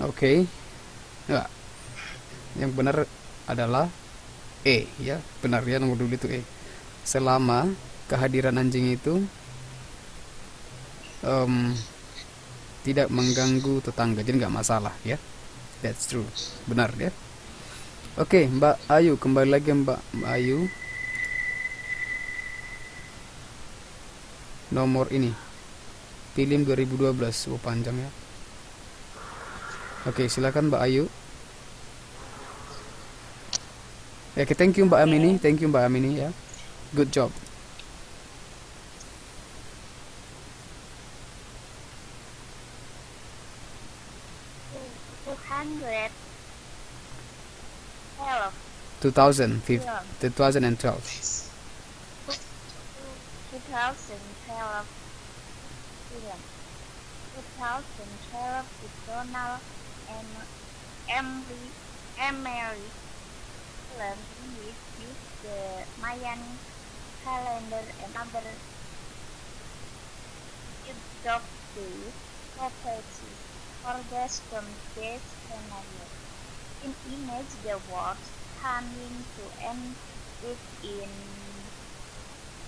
Oke. Ya. Yang benar adalah E ya. Benar ya, nomor dulu itu E. Selama kehadiran anjing itu tidak mengganggu tetangga, jadi nggak masalah ya. That's true. Benar ya. Oke, Mbak Ayu, kembali lagi Mbak Ayu. Nomor ini. Film 2012, panjang ya. Oke, silakan Mbak Ayu. Oke, thank you Mbak Amini, thank you Mbak Amini ya. Good job. 2012. 2012 film. 2012 with Donald Emery film in which use the Mayan calendar and other adopted properties for the storm-based scenario. In image, the world coming to end within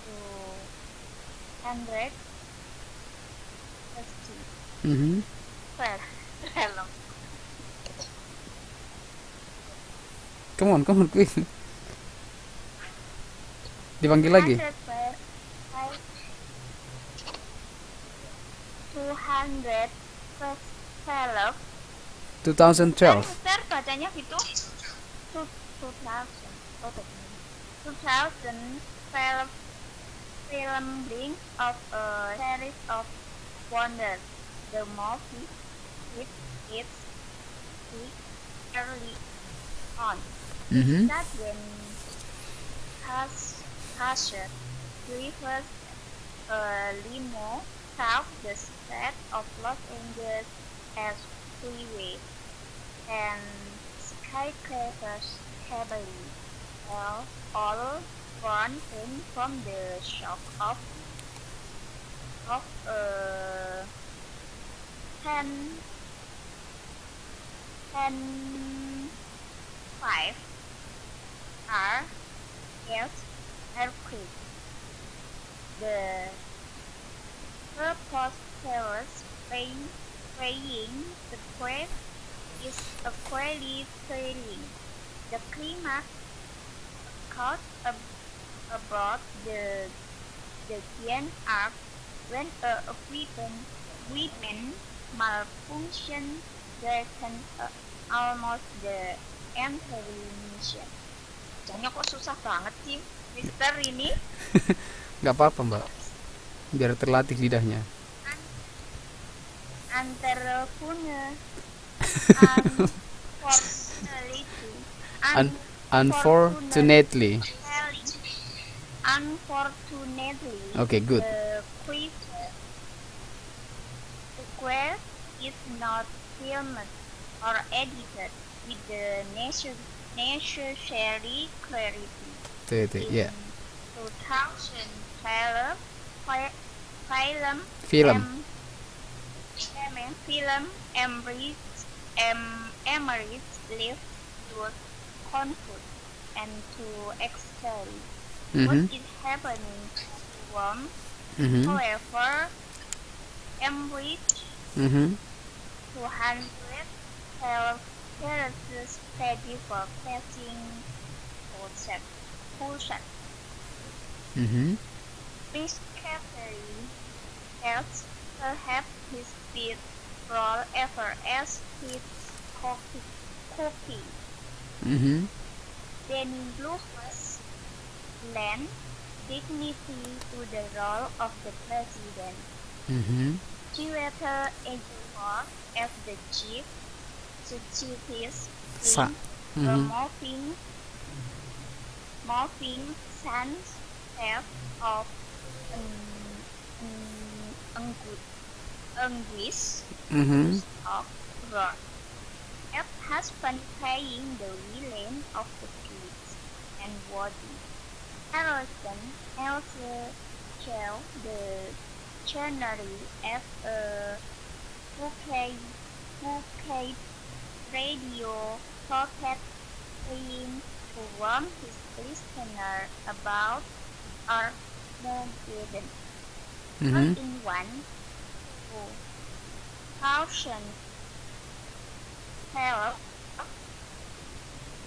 250 Mhm. Hello. Come on, quick. Dipanggil lagi. 2012. Ntar bacanya gitu. 2012 film Blink of a Series of Wonders. The movie with its early on. Mhm. That when Hasher delivers a limo south the state of Los Angeles as freeway and skyscrapers heavily, all born from the shock of a 10.5 RS earthquake. The preposterous praying the quest is equally thrilling. The climax caught aboard the giant ark when a equipment malfunction threatened almost the entire mission. Bacanya kok susah banget sih, Mister ini? Gak apa-apa Mbak, biar terlatih lidahnya. Unfortunately. Okay, good. The quest is not filmed or edited with the necessary clarity. Yeah. 2012 Film. Emirates live to conflict and to extend what is happening to Rome. However, Emirates 212 terraces ready for passing pulsar. Discovery else perhaps his speed roll ever as his cooking. Danny Lucas lend dignity to the role of the president. Curator Edward as the chief scientist in morphing sans of anguish of wrath. F has been playing the villain of the kids and Woody. Harrison also showed the scenery as a bouquet radio pocket trying to warn his listener about Armageddon. All in one, 2012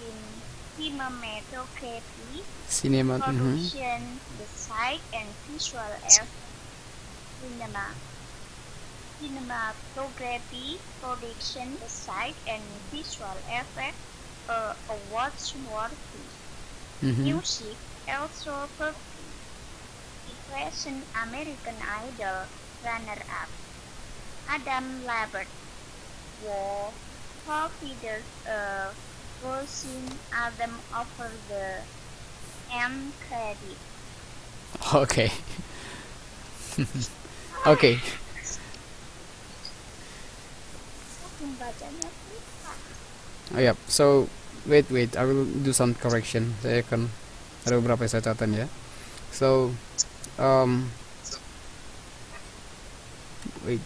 in cinematography, Cinema. production, design, and visual effects. Cinema. Cinematography, production, design, and visual effects are awards worthy. Music, also worthy. Equation American Idol runner-up. Adam Lambert won considered a closing album over the end credit. Okay. Okay. Bacanya susah. Oh, yep. So wait. I will do some correction. Saya akan ada beberapa catatan ya. So wait.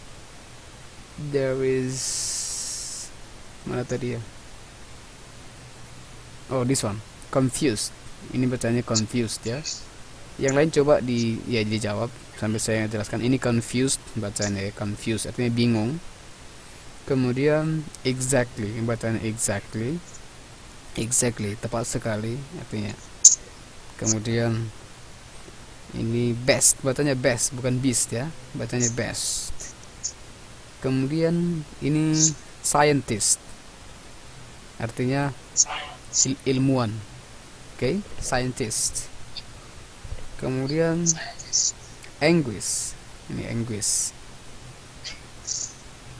There is mana tadi ya? Oh, this one. Confused. Ini bacanya confused ya. Yang lain coba dijawab sambil saya jelaskan. Ini confused bacanya ya. Confused artinya bingung. Kemudian exactly, bacanya exactly. Exactly, tepat sekali artinya. Kemudian ini best, bacanya best bukan beast ya. Bacanya best. Kemudian ini scientist. Artinya ilmuwan. Oke, scientist. Kemudian anguish. Ini anguish.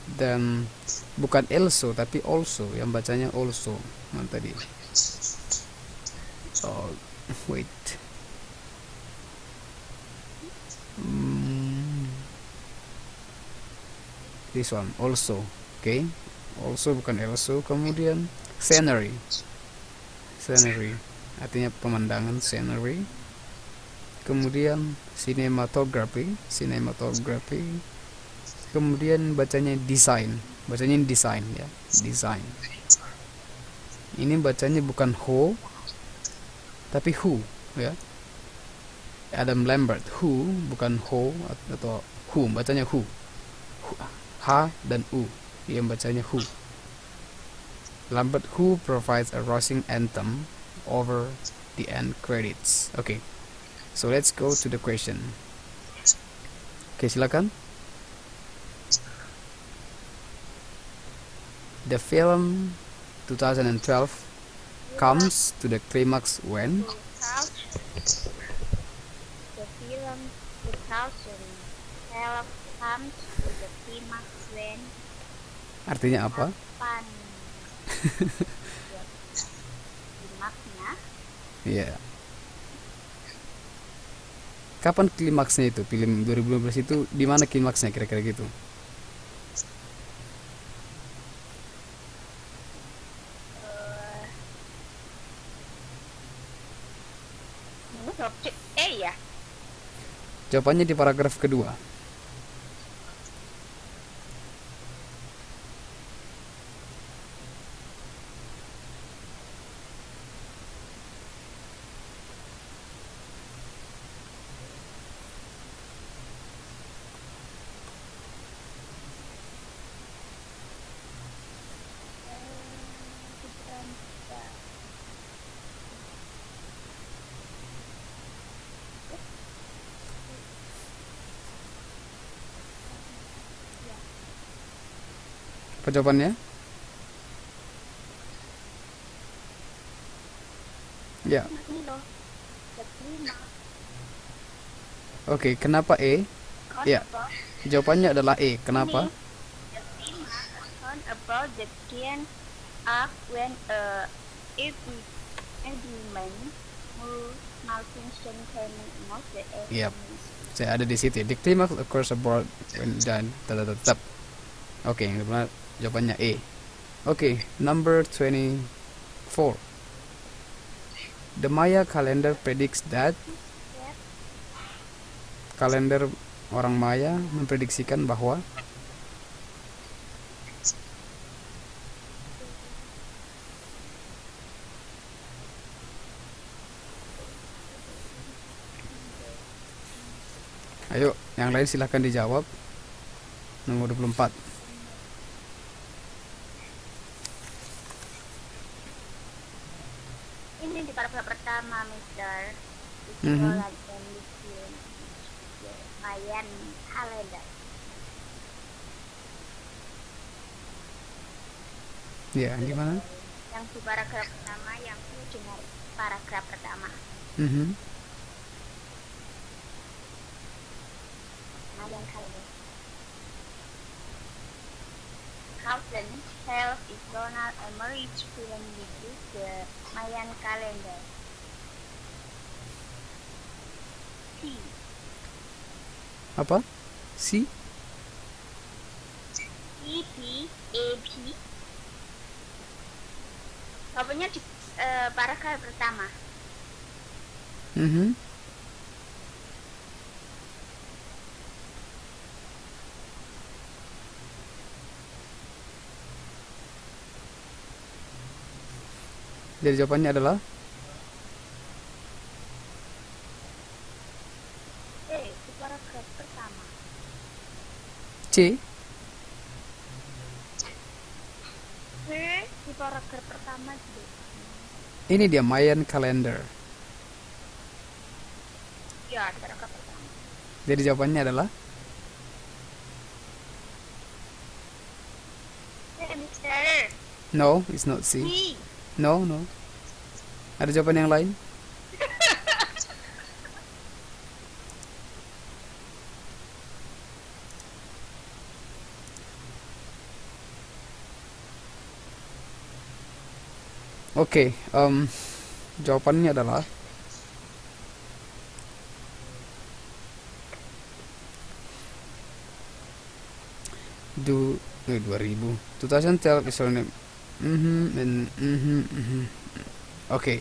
Dan bukan also tapi also, yang bacanya also. Mana tadi? Oh, wait. This one also. Okay, also bukan also. Kemudian scenery. Scenery artinya pemandangan, scenery. Kemudian cinematography. Cinematography. Kemudian bacanya design. Bacanya design ya, design. Ini bacanya bukan who tapi who ya. Adam Lambert, who bukan who atau who, bacanya who. H dan U, yang bacanya who. Lambert who provides a rousing anthem over the end credits. Okay, so let's go to the question. Okay, silakan. The film 2012 comes to the climax when? The film 2012 comes to the climax when? Artinya apa? Kapan? Klimaksnya? Iya. Yeah. Kapan klimaksnya itu? Film 2012 itu di mana klimaksnya kira-kira gitu? Ya. Jawabannya di paragraf kedua. Apa jawabannya? Ya. Oke, kenapa E? Ya. Jawabannya adalah E. Kenapa? About the can act when agreement malfunction can not the Yep. Saya ada di situ. The climax occurs about when dan tetap. Oke, benar. Jawabannya E. Oke, number 24. The Maya calendar predicts that. Kalender orang Maya memprediksikan bahwa ayo, yang lain silahkan dijawab. Nomor 24. Ini pertama, Mister. Mhm. Bulan emisi Mayan kalender. Ya, gimana? Yang di paragraf pertama, yang dengar paragraf pertama. Mhm. Mayan kalender. Carlton held its Ronald Emmerich film with the Mayan calendar. C. Apa? Si? CPAP. Pokoknya di paragraf pertama. Mhm. Jadi jawabannya adalah Di paragraf pertama. C. Di paragraf pertama juga. Ini dia Mayan calendar. Ya, di paragraf pertama. Jadi jawabannya adalah Mister. no, it's not C. No, no. Ada jawaban yang lain? Oke, jawabannya adalah du 2000 2012 is only Oke.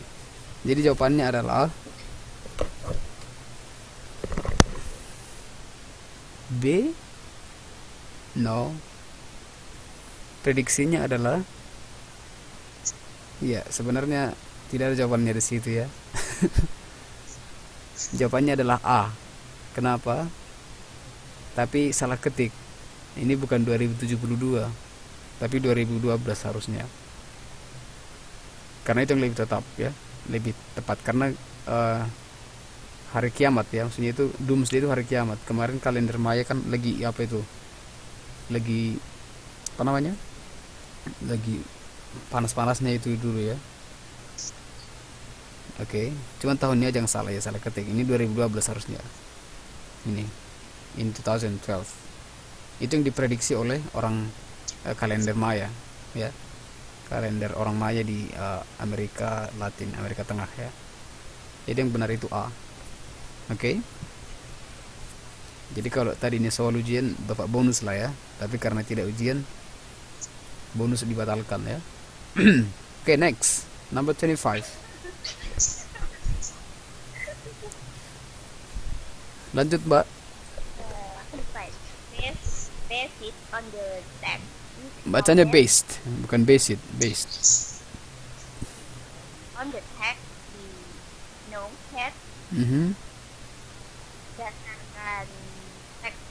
Jadi jawabannya adalah B. No. Prediksinya adalah ya, sebenarnya tidak ada jawabannya di situ ya. Jawabannya adalah A. Kenapa? Tapi salah ketik. Ini bukan 2072, tapi 2012 harusnya. Karena itu yang lebih tetap ya, lebih tepat karena hari kiamat ya, maksudnya itu doomsday itu hari kiamat. Kemarin kalender Maya kan lagi apa itu? Lagi apa namanya? Lagi panas-panasnya itu dulu ya. Oke, cuman tahunnya aja yang salah ya, salah ketik. Ini 2012 harusnya. Ini in 2012. Itu yang diprediksi oleh orang kalender Maya ya. Kalender orang Maya di Amerika Latin, Amerika Tengah ya. Jadi yang benar itu A. Oke. Jadi kalau tadi ini soal ujian Bapak bonus lah ya. Tapi karena tidak ujian, bonus dibatalkan ya. Oke, next. Number 25. Lanjut, Mbak. Based on the text. Bacanya based, bukan based, based. On the text, no text berdasarkan teks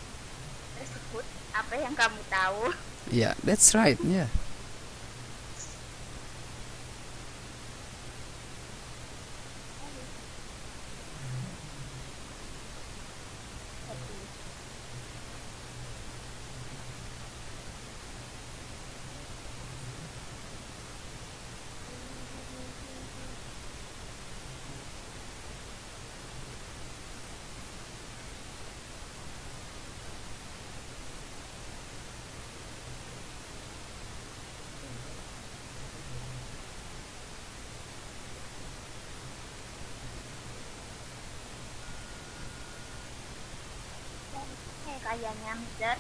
tersebut. Apa yang kamu tahu? Yeah, that's right. Yeah. Kayaknya Mister.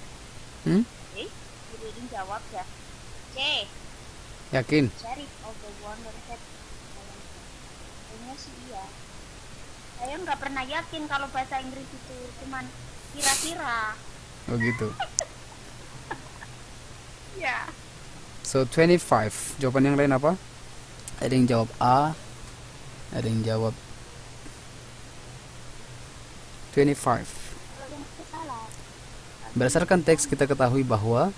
Jadi jawab ya. C. Yakin? Sheriff of the Wonderhead. Kayaknya sih iya. Saya nggak pernah yakin kalau bahasa Inggris itu cuman kira-kira. Oh gitu. Ya. So 25. Jawaban yang lain apa? Ada yang jawab A. Ada yang jawab 25. Berdasarkan teks kita ketahui bahwa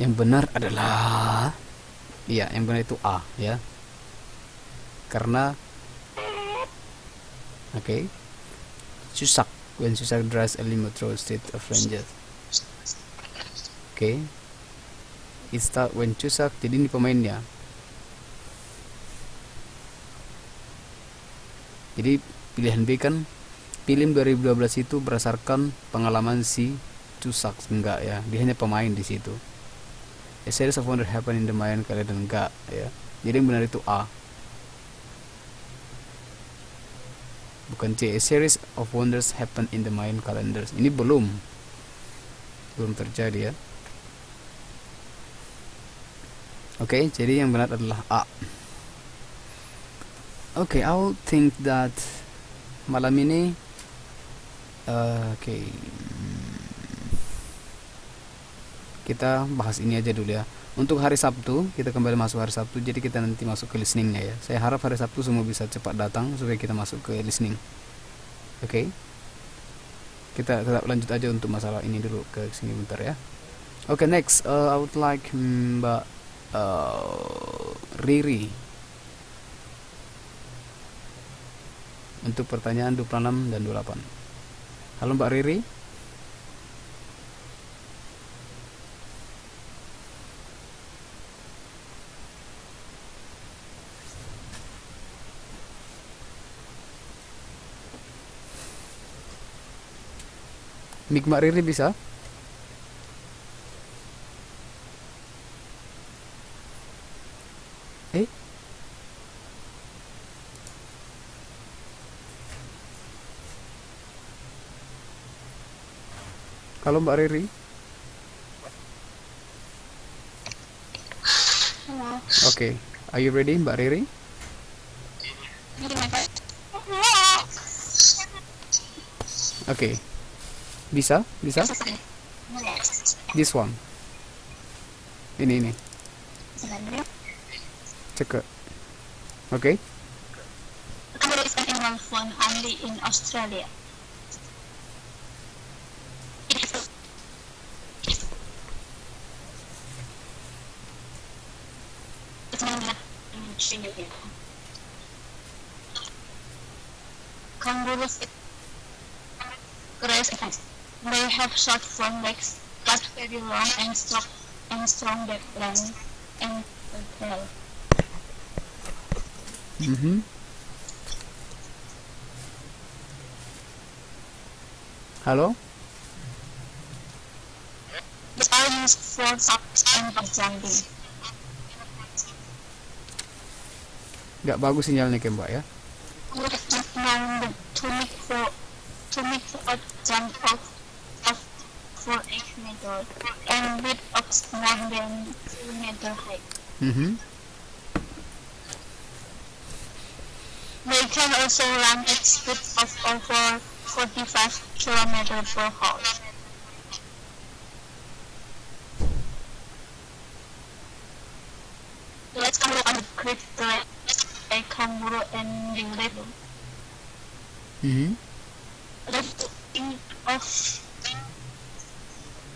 Yang benar adalah, iya, yang benar itu A ya. Karena oke, Chuseok, when Chuseok drives a limo through a street of rangers. Oke. It start when Chuseok, jadi ini pemainnya. Jadi pilihan B kan, film 2012 itu berdasarkan pengalaman si Chuseok, enggak ya, dia hanya pemain di situ. A series of wonders happen in the Mayan calendar, enggak ya. Jadi yang benar itu A, bukan C. A series of wonders happen in the Mayan calendars, ini belum terjadi ya. Oke, jadi yang benar adalah A. Oke, I would think that malam ini kita bahas ini aja dulu ya. Untuk hari Sabtu, kita kembali masuk hari Sabtu, jadi kita nanti masuk ke listeningnya ya. Saya harap hari Sabtu semua bisa cepat datang supaya kita masuk ke listening. Oke. Kita tetap lanjut aja untuk masalah ini dulu ke sini bentar ya. Oke, next I would like Mbak Riri untuk pertanyaan 26 dan 28. Halo Mbak Riri. Mik Mbak Riri bisa? Halo Mbak Riri. Hello. Oke, are you ready Mbak Riri? Oke. Bisa? This one. Ini. Cek. Oke. Kangaroo is an animal found only in Australia. Kangaroos graze and they have short front legs, but very long and strong backbone and tail. Halo? They are used for sucks and jumping. Gak bagus sinyalnya ke Mbak ya. Rounded to make a jump of 4 meters and width of more than 2 meter height. They can also run at speed of over 45 km per hour. Let's come on the great threat a kangaroo and the level. Left to eat of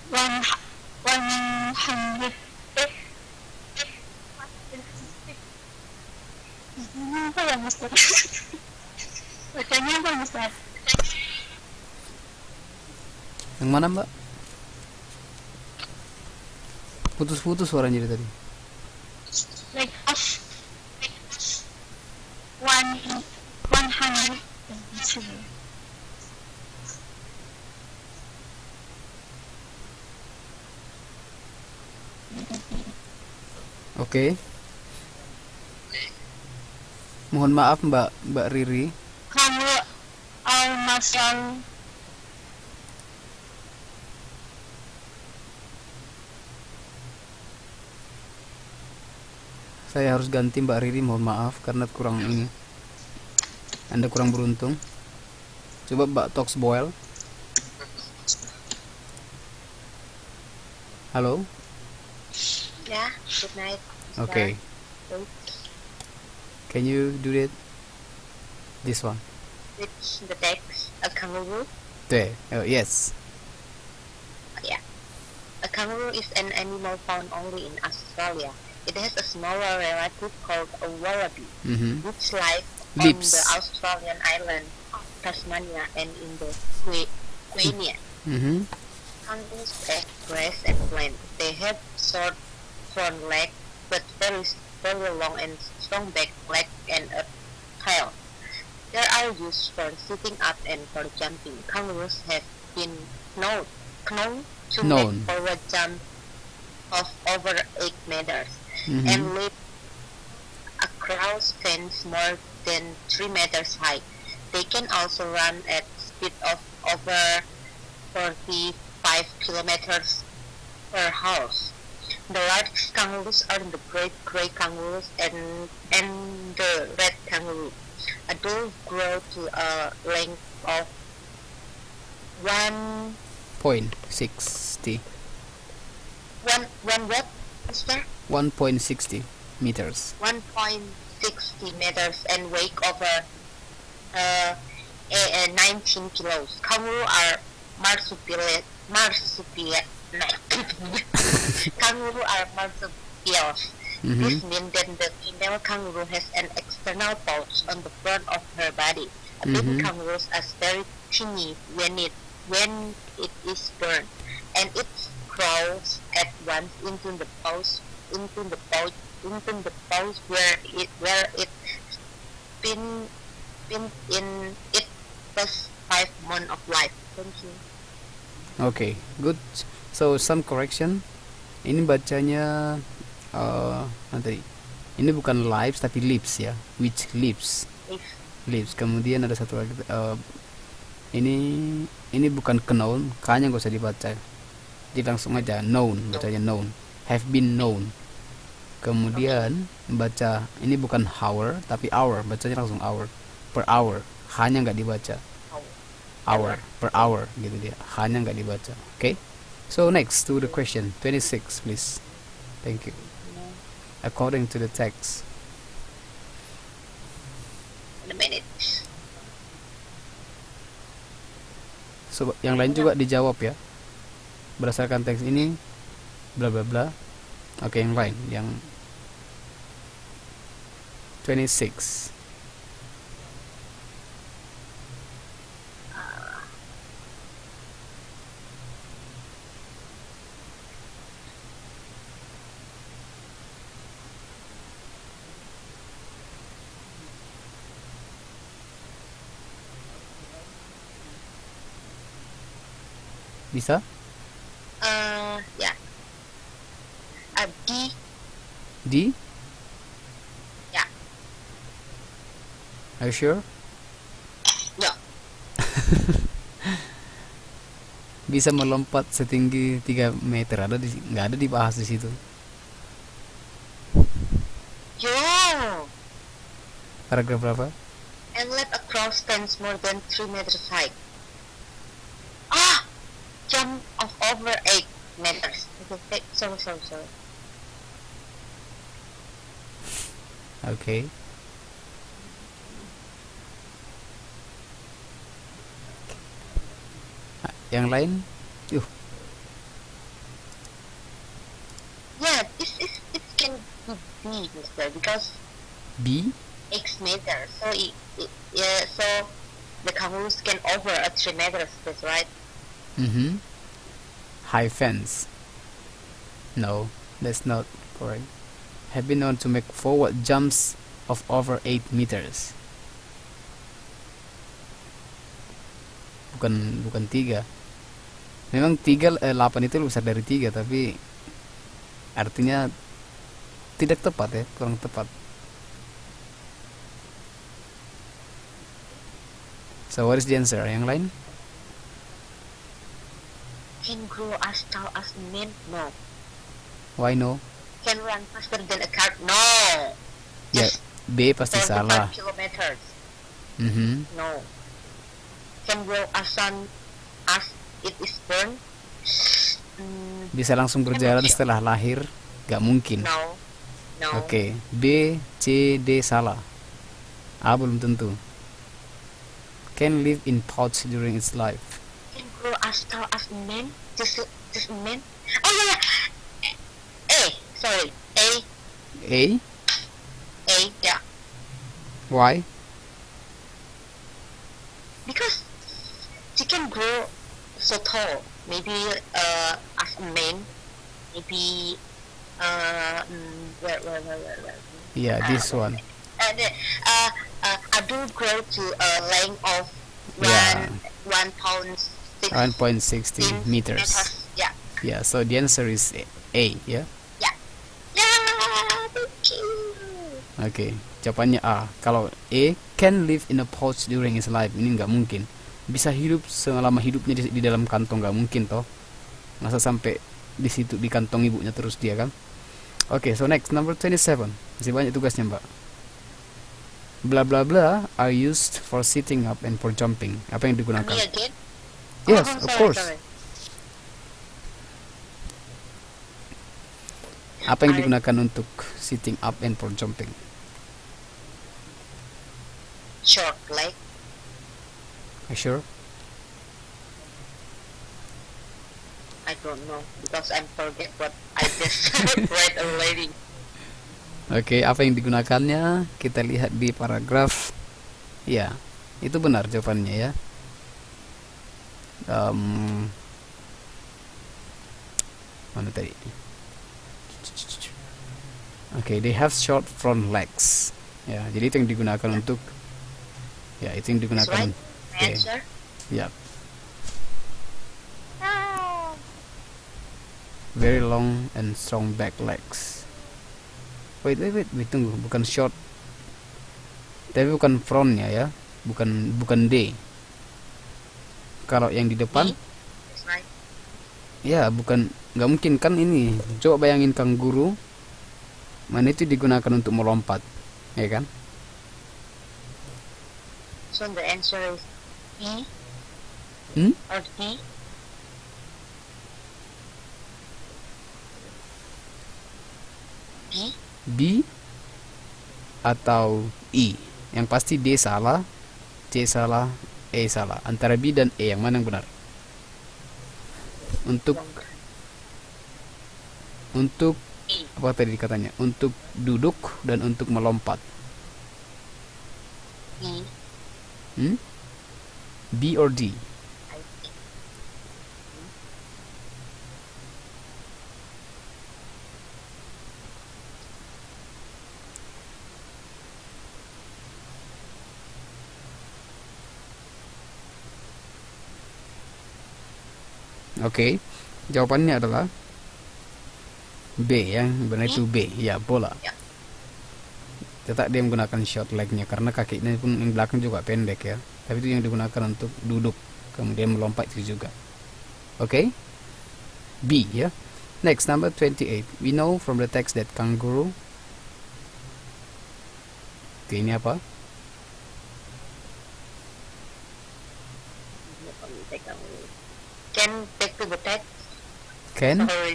100. Apa ya Mister? Bacanya apa Mister? Yang mana Mbak? Putus-putus suaranya dari tadi. Like of 100. Oke. Mohon maaf Mbak Riri. Kamu al-masal. Saya harus ganti Mbak Riri, mohon maaf karena kurang ini. Anda kurang beruntung. Coba Mbak Tox Boil. Halo. Yeah, good night. Okay. Can you do that? This one. Which the text a kangaroo? There. Oh, yes. Yeah. A kangaroo is an animal found only in Australia. It has a smaller relative called a wallaby, Mm-hmm. which lives on Lives. the Australian island of Tasmania and in the Queensland. Mm-hmm. Kangaroos eat grass and plants. They have short front legs, but very long and strong back legs and a tail. They are used for sitting up and for jumping. Kangaroos have been known to Known. make forward jump of over 8 meters Mm-hmm. and leap across fence more than 3 meters high. They can also run at speed of over 45 kilometers per hour. The largest kangaroos are the great gray kangaroos and the red kangaroo. Adults grow to a length of 1 .60. one what is that? 1.60 meters. 1.60 meters and weigh over 19 kilos. Kangaroo are marsupial. Kangaroo are marsupials. Mm-hmm. This means that the female kangaroo has an external pouch on the front of her body. A baby Mhm. kangaroo is very teeny when it is born, and it crawls at once into the pouch where it been in its first 5 months of life. Thank you. Okay, good. So some correction. Ini bacanya tadi. Ini bukan lives tapi lips ya. Which lips? If Lips. Kemudian ada satu lagi. Ini bukan known. K-nya nggak usah dibaca. Jadi langsung aja known. Bacanya known. Have been known. Kemudian baca ini bukan hour tapi hour. Bacanya langsung hour. Per hour. H-nya nggak dibaca. Hour per hour gitu dia. H-nya nggak dibaca. Okay. So next to the question 26 please. Thank you. According to the text. in a minute. So yang lain juga dijawab ya. Berdasarkan teks ini bla bla bla. Oke, yang lain yang 26. Bisa? Yeah. D. D? Yeah. Are you sure? No. Bisa melompat setinggi 3 meter. Nggak ada dibahas di situ. Yo. Paragraf berapa? And let a crow stands more than 3 meters high. Ah! Jump of over 8 meters. Okay, sorry. Oke. Yang lain? Yeah, it can be B, mister, because B? 8 meters. So so the kangaroos can over a 3 meters, that's right? Mm-hmm. High fence. No, that's not correct. Have been known to make forward jumps of over 8 meters. Bukan 3. Memang 8 itu lebih besar dari 3, tapi artinya tidak tepat ya, kurang tepat. So what is the answer? Yang lain? Can grow as tall as men? No. Why no? Can run faster than a car? No. Ya, Just B pasti 45 salah. kilometers. Mhm. No. Can grow as soon as it is born? Bisa langsung berjalan setelah lahir? Gak mungkin. No. No. Oke, B, C, D salah. A belum tentu. Can live in pouch during its life. Can grow as tall as men? Just men? Oh yeah, A. Sorry, A. A. A. Yeah, Why? because she can grow so tall. Maybe as a man, maybe where. Yeah, this one. The, adult grow to a length of Yeah. 1.6 1.60 meters. Yeah. Yeah, so the answer is A, ya. Yeah, thank you. Oke, jawabannya A. Kalau A can live in a pouch during his life, ini nggak mungkin. Bisa hidup selama hidupnya di dalam kantong, nggak mungkin toh. Masa sampai di situ di kantong ibunya terus dia kan? Oke, so next number 27. Masih banyak tugasnya, Mbak. Bla bla bla are used for sitting up and for jumping. Apa yang digunakan? Me again? Yes, Oh, of sorry, course. sorry. Apa yang digunakan untuk sitting up and for jumping? Short leg. Are you sure? I don't know because I forget what I just read already. Oke, apa yang digunakannya? Kita lihat di paragraf. Ya, itu benar jawabannya ya. Mana tadi? Oke, they have short front legs. Ya, jadi itu yang digunakan untuk. Ya, itu yang That's digunakan. right. Okay. Answer. Ya, very long and strong back legs. Wait, tunggu, bukan short. Tapi bukan frontnya ya, bukan D. Kalau yang di depan, That's right. ya bukan, nggak mungkin kan ini. Coba bayangin kanguru, mana itu digunakan untuk melompat, ya kan? So the answer is E Hmm? or D. D. B atau E? Yang pasti D salah, C salah, E salah. Antara B dan E yang mana yang benar? Untuk apa tadi katanya? Untuk duduk dan untuk melompat. E. B or D? I think. Oke, jawabannya adalah B ya, benar itu B, ya bola. Ya. Tetap dia menggunakan short legnya karena kakinya pun yang belakang juga pendek ya. Tapi itu yang digunakan untuk duduk, kemudian melompat itu juga. Oke, B ya. Next number 28. We know from the text that kangaroo. Oke, ini apa? Can back to the text. Can? Sorry.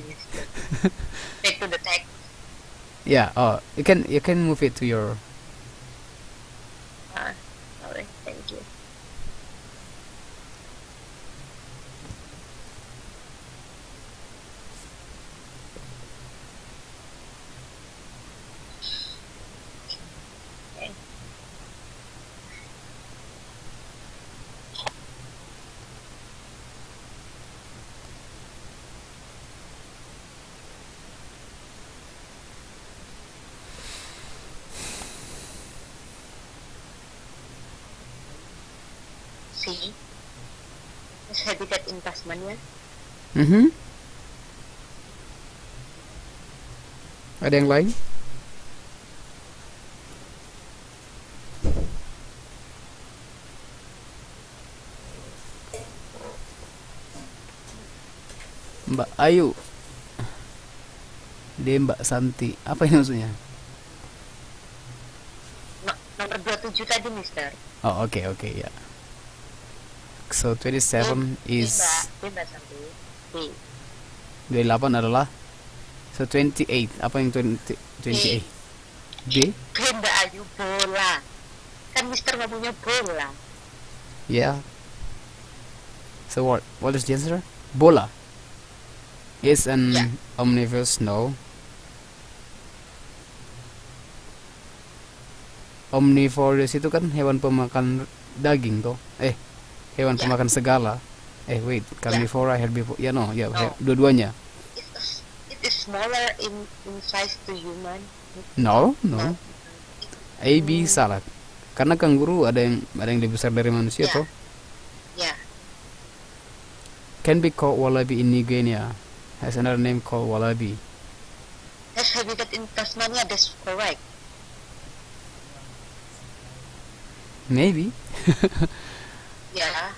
Back to the text. Yeah. Oh, you can move it to your. Sorry. Thank you. Okay. See, his habitat in Tasmania. Ada yang lain? Mbak Ayu. Dia Mbak Santi. Apa ini maksudnya? Nomor 27 tadi, Mister. Oh, oke, ya. So 27 is Mbak Santi. B. 28 adalah. So 28. Apa yang 28? B? Mbak Ayu, bola. Kan Mister ngomongnya bola. Yeah. So what is the answer? Bola. Is an Yeah. omnivorous? No. Omnivorous itu kan hewan pemakan daging toh. Hewan Yeah. pemakan segala. Wait, carnivora, herbivora. Ya no, ya No. dua-duanya. It is smaller in size to human. No. No. B salah. Karena kanguru ada yang lebih besar dari manusia Yeah. toh. Yeah. Can be called wallaby in New Guinea. Has another name called wallaby. Has habitat in Tasmania. That's correct. Maybe. Yeah.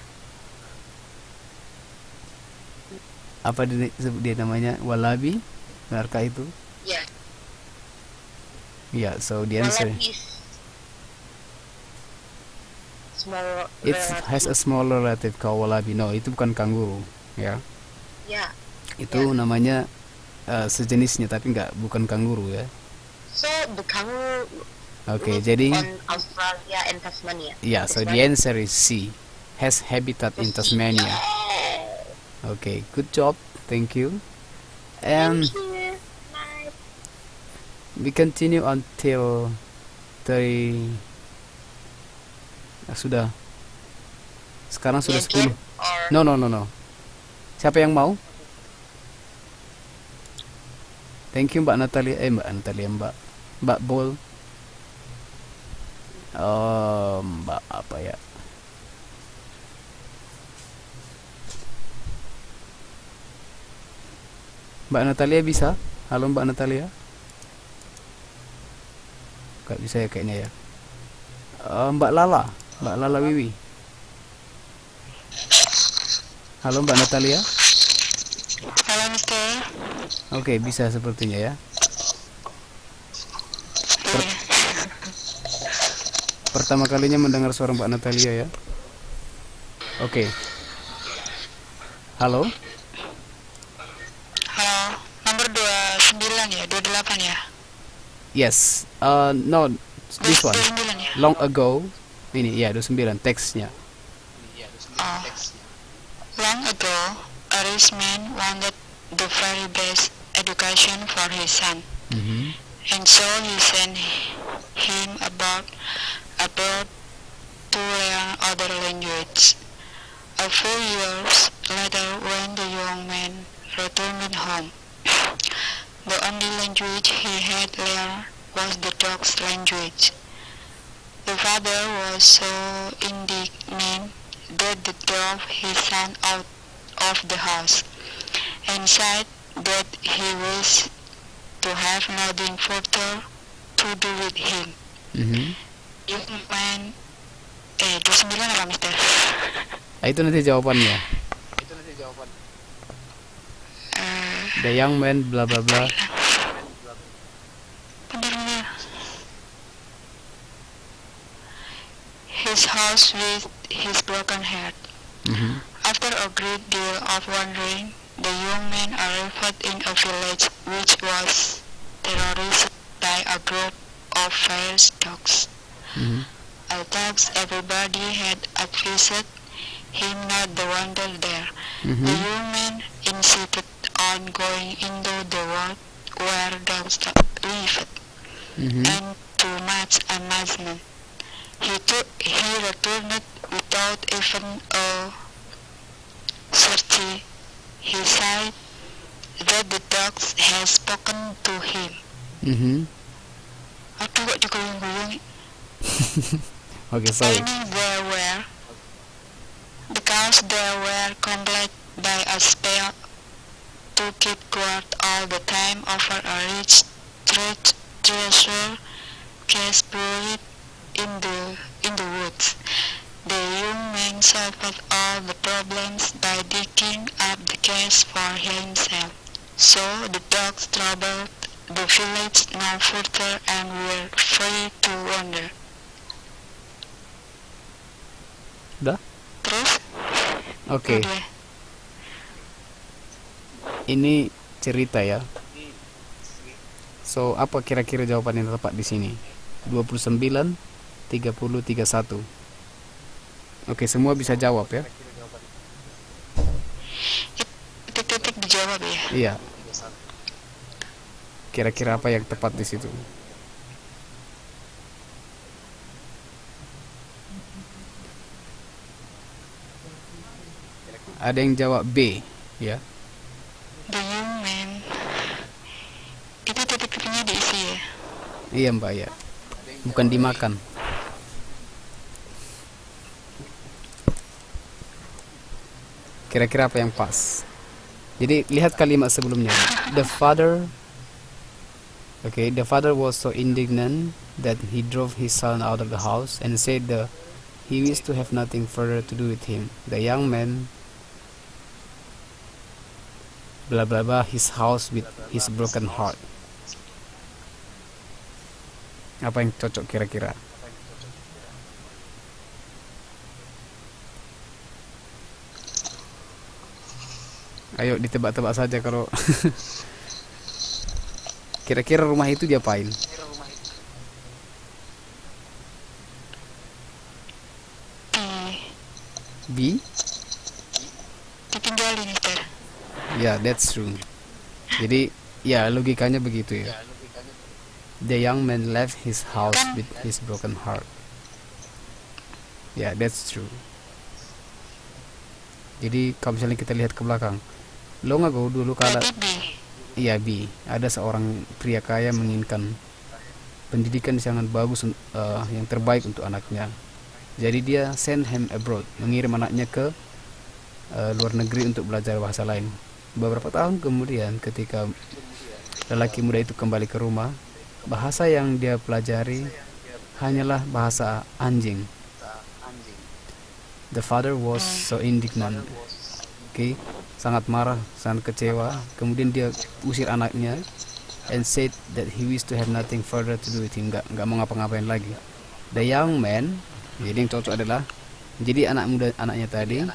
Apa dia namanya? Wallaby? Benarkah itu? Yeah. Yeah, so the answer Wallaby is small. it has a small relative called wallaby. No, itu bukan kanguru, ya. Yeah. Itu namanya sejenisnya tapi bukan kanguru ya. So the kangaroo Oke, live jadi on Australia and Tasmania. ya, so the answer is C. Has habitat in Tasmania. Okay, good job. Thank you. And we continue until 30. Sudah. Sekarang sudah 10. No. Siapa yang mau? Thank you Mbak Natalia. Mbak Bol. Mbak apa ya? Mbak Natalia bisa? Halo Mbak Natalia. Gak bisa ya kayaknya ya. Mbak Lala Wiwi. Halo Mbak Natalia. Halo Mister. Oke, bisa sepertinya ya. Pertama kalinya mendengar suara Mbak Natalia ya. Oke. Halo. Halo, nomor 29 ya, 28 ya. Yes. No, this one. 29 ya. Long ago. Ini ya 29 teksnya. Oh. Long ago, a rich man wanted the very best education for his son, Mhm. and so he sent him abroad to learn other language. A few years later, when the young man returned home, the only language he had learned was the dog's language. The father was so indignant that he drove his son out of the house and said that he wished to have nothing further to do with him. Mhm. Young man, 29 apa Mister? Itu nanti jawabannya. The young man bla bla bla. Benar-benar. His house with his broken heart. Mhm. After a great deal of wandering, the young man arrived in a village which was terrorized by a group of fierce dogs. Mhm. Although everybody had advised him not to wander there, the Mhm. young man insisted on going into the world where dogs lived, Mhm. and to much amazement, he returned without even a search. He said that the dogs had spoken to him. Mhm. Aduh, kok digulung-gulung. Oke, sorry. Because there were compelled by a spell to keep guard all the time over a rich treasure case buried in the woods. The young man solved all the problems by digging up the case for himself. So the dogs troubled the village no further and were free to wander. Udah? Terus? Oke. Udah. Ini cerita ya. So, apa kira-kira jawaban yang tepat di sini? 29, 30, 31. Oke, semua bisa jawab ya. Titik-titik dijawab ya. Iya. Kira-kira apa yang tepat di situ? Ada yang jawab B, ya. The young man. Itu titik titiknya diisi ya. Iya Mbak ya. Bukan dimakan. Kira-kira apa yang pas? Jadi lihat kalimat sebelumnya. The father was so indignant that he drove his son out of the house and said he wished to have nothing further to do with him. The young man blah blah blah his house with his broken heart. Apa yang cocok kira-kira? Ayo ditebak-tebak saja kalau kira-kira rumah itu diapain? B? Ditinggalin Mister. Ya, that's true. Jadi, ya logikanya begitu ya. The young man left his house with his broken heart. Ya, that's true. Jadi, kalau misalnya kita lihat ke belakang, lo nggak dulu kala, Berarti B. iya B, ada seorang pria kaya menginginkan pendidikan yang sangat bagus, yang terbaik untuk anaknya. Jadi dia send him abroad, mengirim anaknya ke luar negeri untuk belajar bahasa lain. Beberapa tahun kemudian ketika lelaki muda itu kembali ke rumah, bahasa yang dia pelajari hanyalah bahasa anjing. The father was so indignant. Sangat marah, sangat kecewa. Kemudian dia usir anaknya and said that he wished to have nothing further to do with him. Nggak mau ngapa-ngapain lagi. The young man, jadi yang cocok adalah, jadi anaknya tadi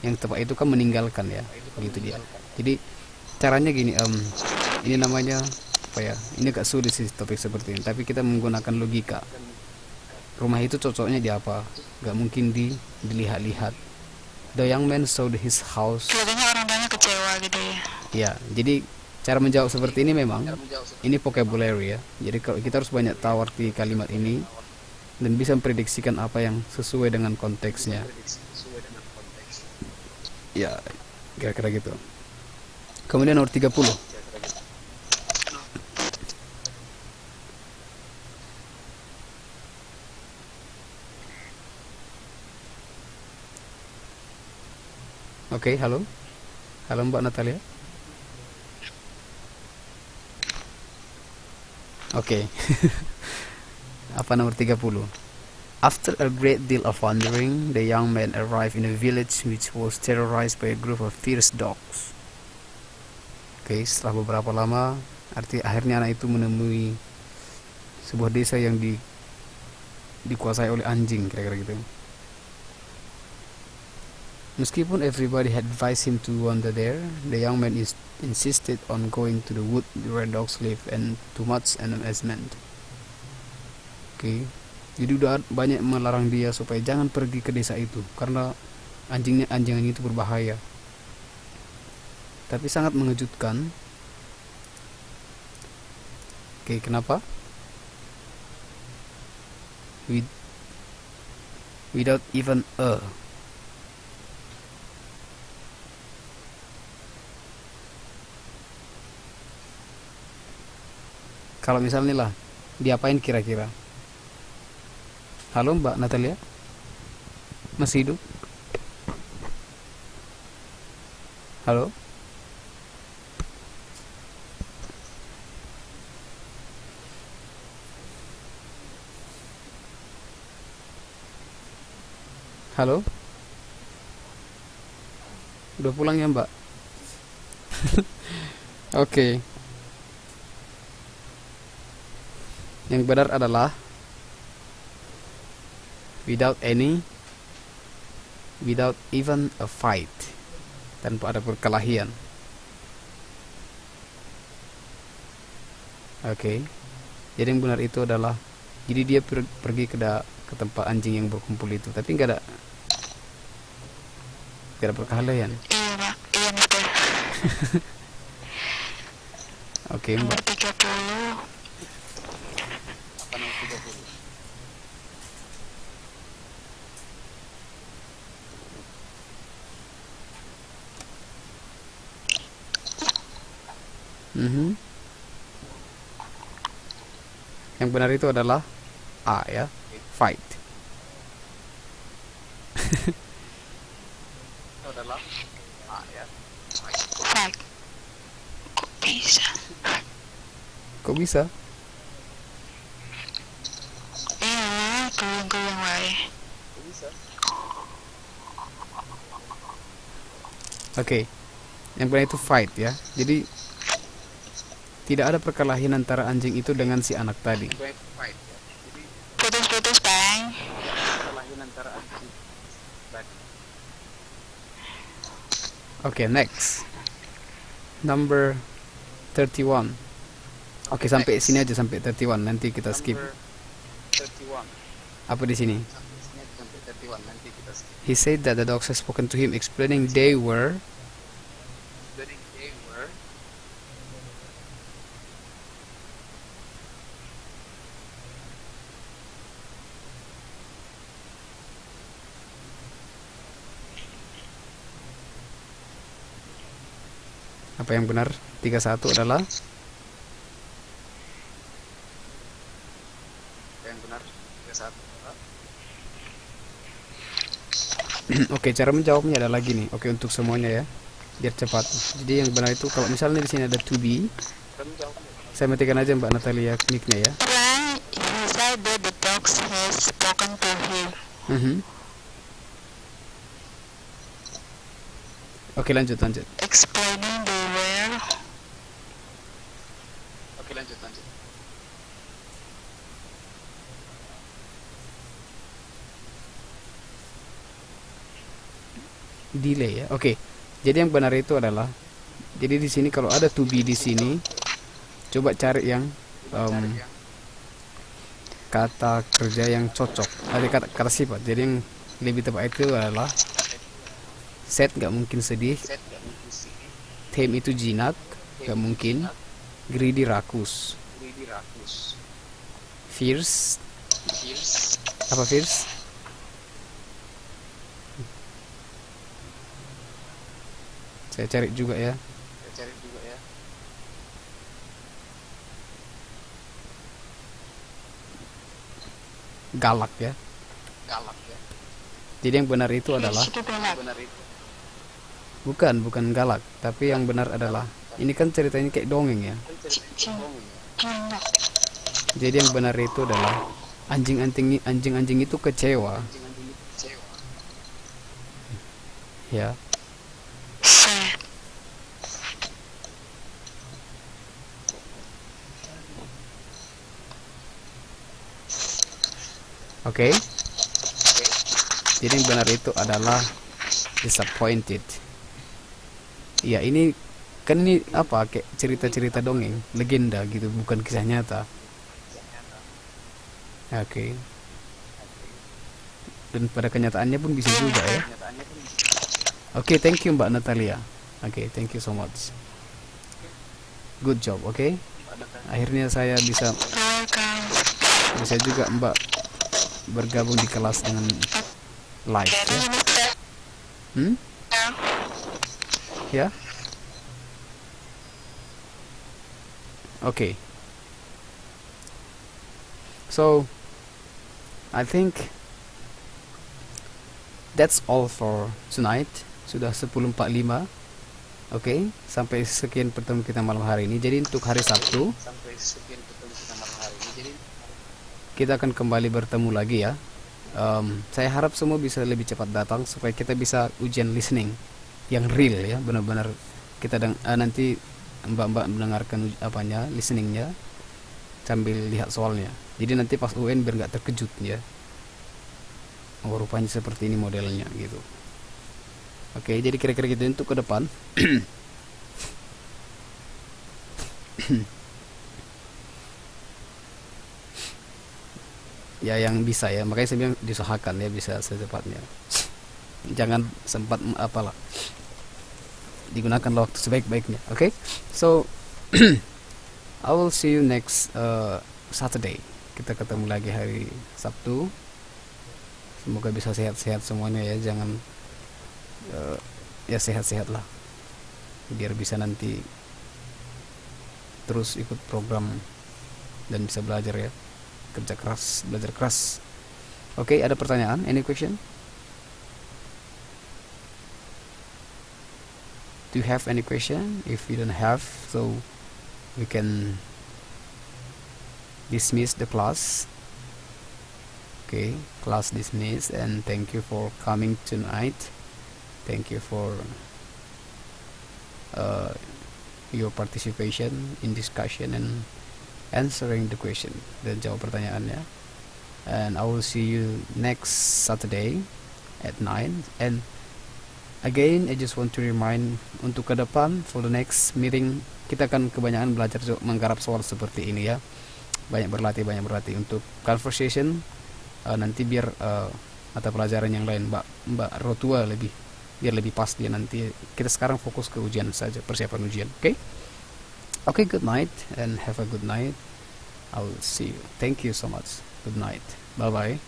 yang tepat itu kan meninggalkan ya, gitu dia. Jadi caranya gini, ini namanya apa ya? Ini agak sulit sih topik seperti ini, tapi kita menggunakan logika. Rumah itu cocoknya di apa? Gak mungkin dilihat-lihat. The young man sold his house. Kelihatannya orang tuanya kecewa gitu ya. Ya, jadi cara menjawab seperti ini memang ini vocabulary ya. Jadi kalau kita harus banyak tahu arti kalimat ini dan bisa memprediksikan apa yang sesuai dengan konteksnya. Ya, kira-kira gitu. Kemudian nomor 30. Oke, halo. Halo Mbak Natalia. Oke. Apa nomor 30? After a great deal of wandering, the young man arrived in a village which was terrorized by a group of fierce dogs. Oke, setelah beberapa lama, akhirnya anak itu menemui sebuah desa yang dikuasai oleh anjing, kira-kira gitu. Meskipun everybody had advised him to wander there, the young man insisted on going to the wood where dogs live, and to much amazement. Oke. Jadi udah banyak melarang dia supaya jangan pergi ke desa itu karena anjing itu berbahaya. Tapi sangat mengejutkan. Oke, kenapa? Without even a. Kalau misalnya lah, diapain kira-kira? Halo Mbak Natalia, masih hidup? Halo? Halo? Udah pulang ya Mbak? Oke. Yang benar adalah without even a fight, tanpa ada perkelahian. Oke. Jadi yang benar itu adalah, jadi dia pergi ke tempat anjing yang berkumpul itu, tapi nggak ada perkelahian. Iya Pak, iya betul. Oke, Nomor Mbak. 30. Apa nomor 30? Mhm. Yang benar itu adalah A ya, fight. Itu adalah A ya. Fight. Kok bisa? Kok bisa? Iya, goyang-goyang wae. Kok bisa? Oke. Yang benar itu fight ya. Jadi tidak ada perkelahian antara anjing itu dengan si anak tadi. Yang benar itu fight ya. Jadi Putus-putus, Bang. perkelahian antara anjing tadi. Oke, next. Number 31. Oke, sampai sini aja, sampai 31. Nanti kita skip. Number 31. Apa di sini? Sampai sini aja, sampai 31. Nanti kita skip. He said that the dogs had spoken to him explaining they were Jadi they were apa yang benar? 31 adalah yang benar 31 adalah Oke, cara menjawabnya adalah gini. Oke, untuk semuanya ya, biar cepat. Jadi yang benar itu kalau misalnya di sini ada to be, Kamu jawabnya. saya matikan aja Mbak Natalia mic-nya ya. Right, he said that the dogs has spoken to him. Mhm. Oke, lanjut. Explaining they were Oke, lanjut. Delay ya. Oke. Jadi yang benar itu adalah, jadi di sini kalau ada to be di sini, coba cari yang kata kerja yang cocok. Ada kata sifat. Jadi yang lebih tepat itu adalah sad, nggak mungkin sedih. Set gak mungkin sih. Tame itu jinak, nggak mungkin. Greedy rakus. Greedy rakus. Fierce, Fierce. apa fierce? Saya cari juga ya. Kita cari juga ya. Galak ya. Galak ya. Jadi yang benar itu adalah Itu galak. Benar itu. bukan galak, tapi yang benar adalah ini kan ceritanya kayak dongeng ya. Kan cerita bohong ya. Cinlok. Jadi yang benar itu adalah anjing-anjing itu kecewa Anjing-anjing itu kecewa. ya. Sad. Oke. Jadi yang benar itu adalah disappointed. Ya, ini kan ini apa, kayak cerita-cerita dongeng, legenda gitu, bukan kisah nyata. Oke. Dan pada kenyataannya pun bisa juga ya. Kenyataannya kan Oke, thank you Mbak Natalia. Oke, thank you so much. Good job, oke. ada kan. Akhirnya saya bisa Welcome. juga Mbak bergabung di kelas dengan live Jadi ya. Mister Hmm? Ya? Oke. So, I think that's all for tonight. Sudah 10.45. Oke, sampai sekian pertemuan kita malam hari ini. Jadi untuk hari Sabtu Sampai sekian ketemu kita malam hari ini. Jadi kita akan kembali bertemu lagi ya. Saya harap semua bisa lebih cepat datang supaya kita bisa ujian listening yang real ya, benar-benar kita nanti mbak-mbak mendengarkan apanya, listeningnya sambil lihat soalnya. Jadi nanti pas UN biar nggak terkejut ya. Oh, rupanya seperti ini modelnya gitu. Oke, jadi kira-kira gitu untuk ke depan. Ya yang bisa ya, makanya saya bilang diusahakan ya bisa secepatnya. Jangan sempat apalah, digunakanlah waktu sebaik-baiknya. Okay, so I will see you next Saturday. Kita ketemu lagi hari Sabtu. Semoga bisa sehat-sehat semuanya ya, jangan ya sehat-sehat lah, biar bisa nanti terus ikut program dan bisa belajar ya, kerja keras, belajar keras. Oke, ada pertanyaan? Any question? Do you have any question? If you don't have, so we can dismiss the class. Okay, class dismissed, and thank you for coming tonight. Thank you for your participation in discussion and answering the question, dan jawab pertanyaannya. And I will see you next Saturday at 9. And again, I just want to remind, untuk ke depan for the next meeting kita akan kebanyakan belajar menggarap soal seperti ini ya. Banyak berlatih untuk conversation. Nanti biar mata pelajaran yang lain Mbak Rotua biar lebih pas dia nanti. Kita sekarang fokus ke ujian saja, persiapan ujian. Okay, good night and have a good night. I will see you. Thank you so much. Good night. Bye bye.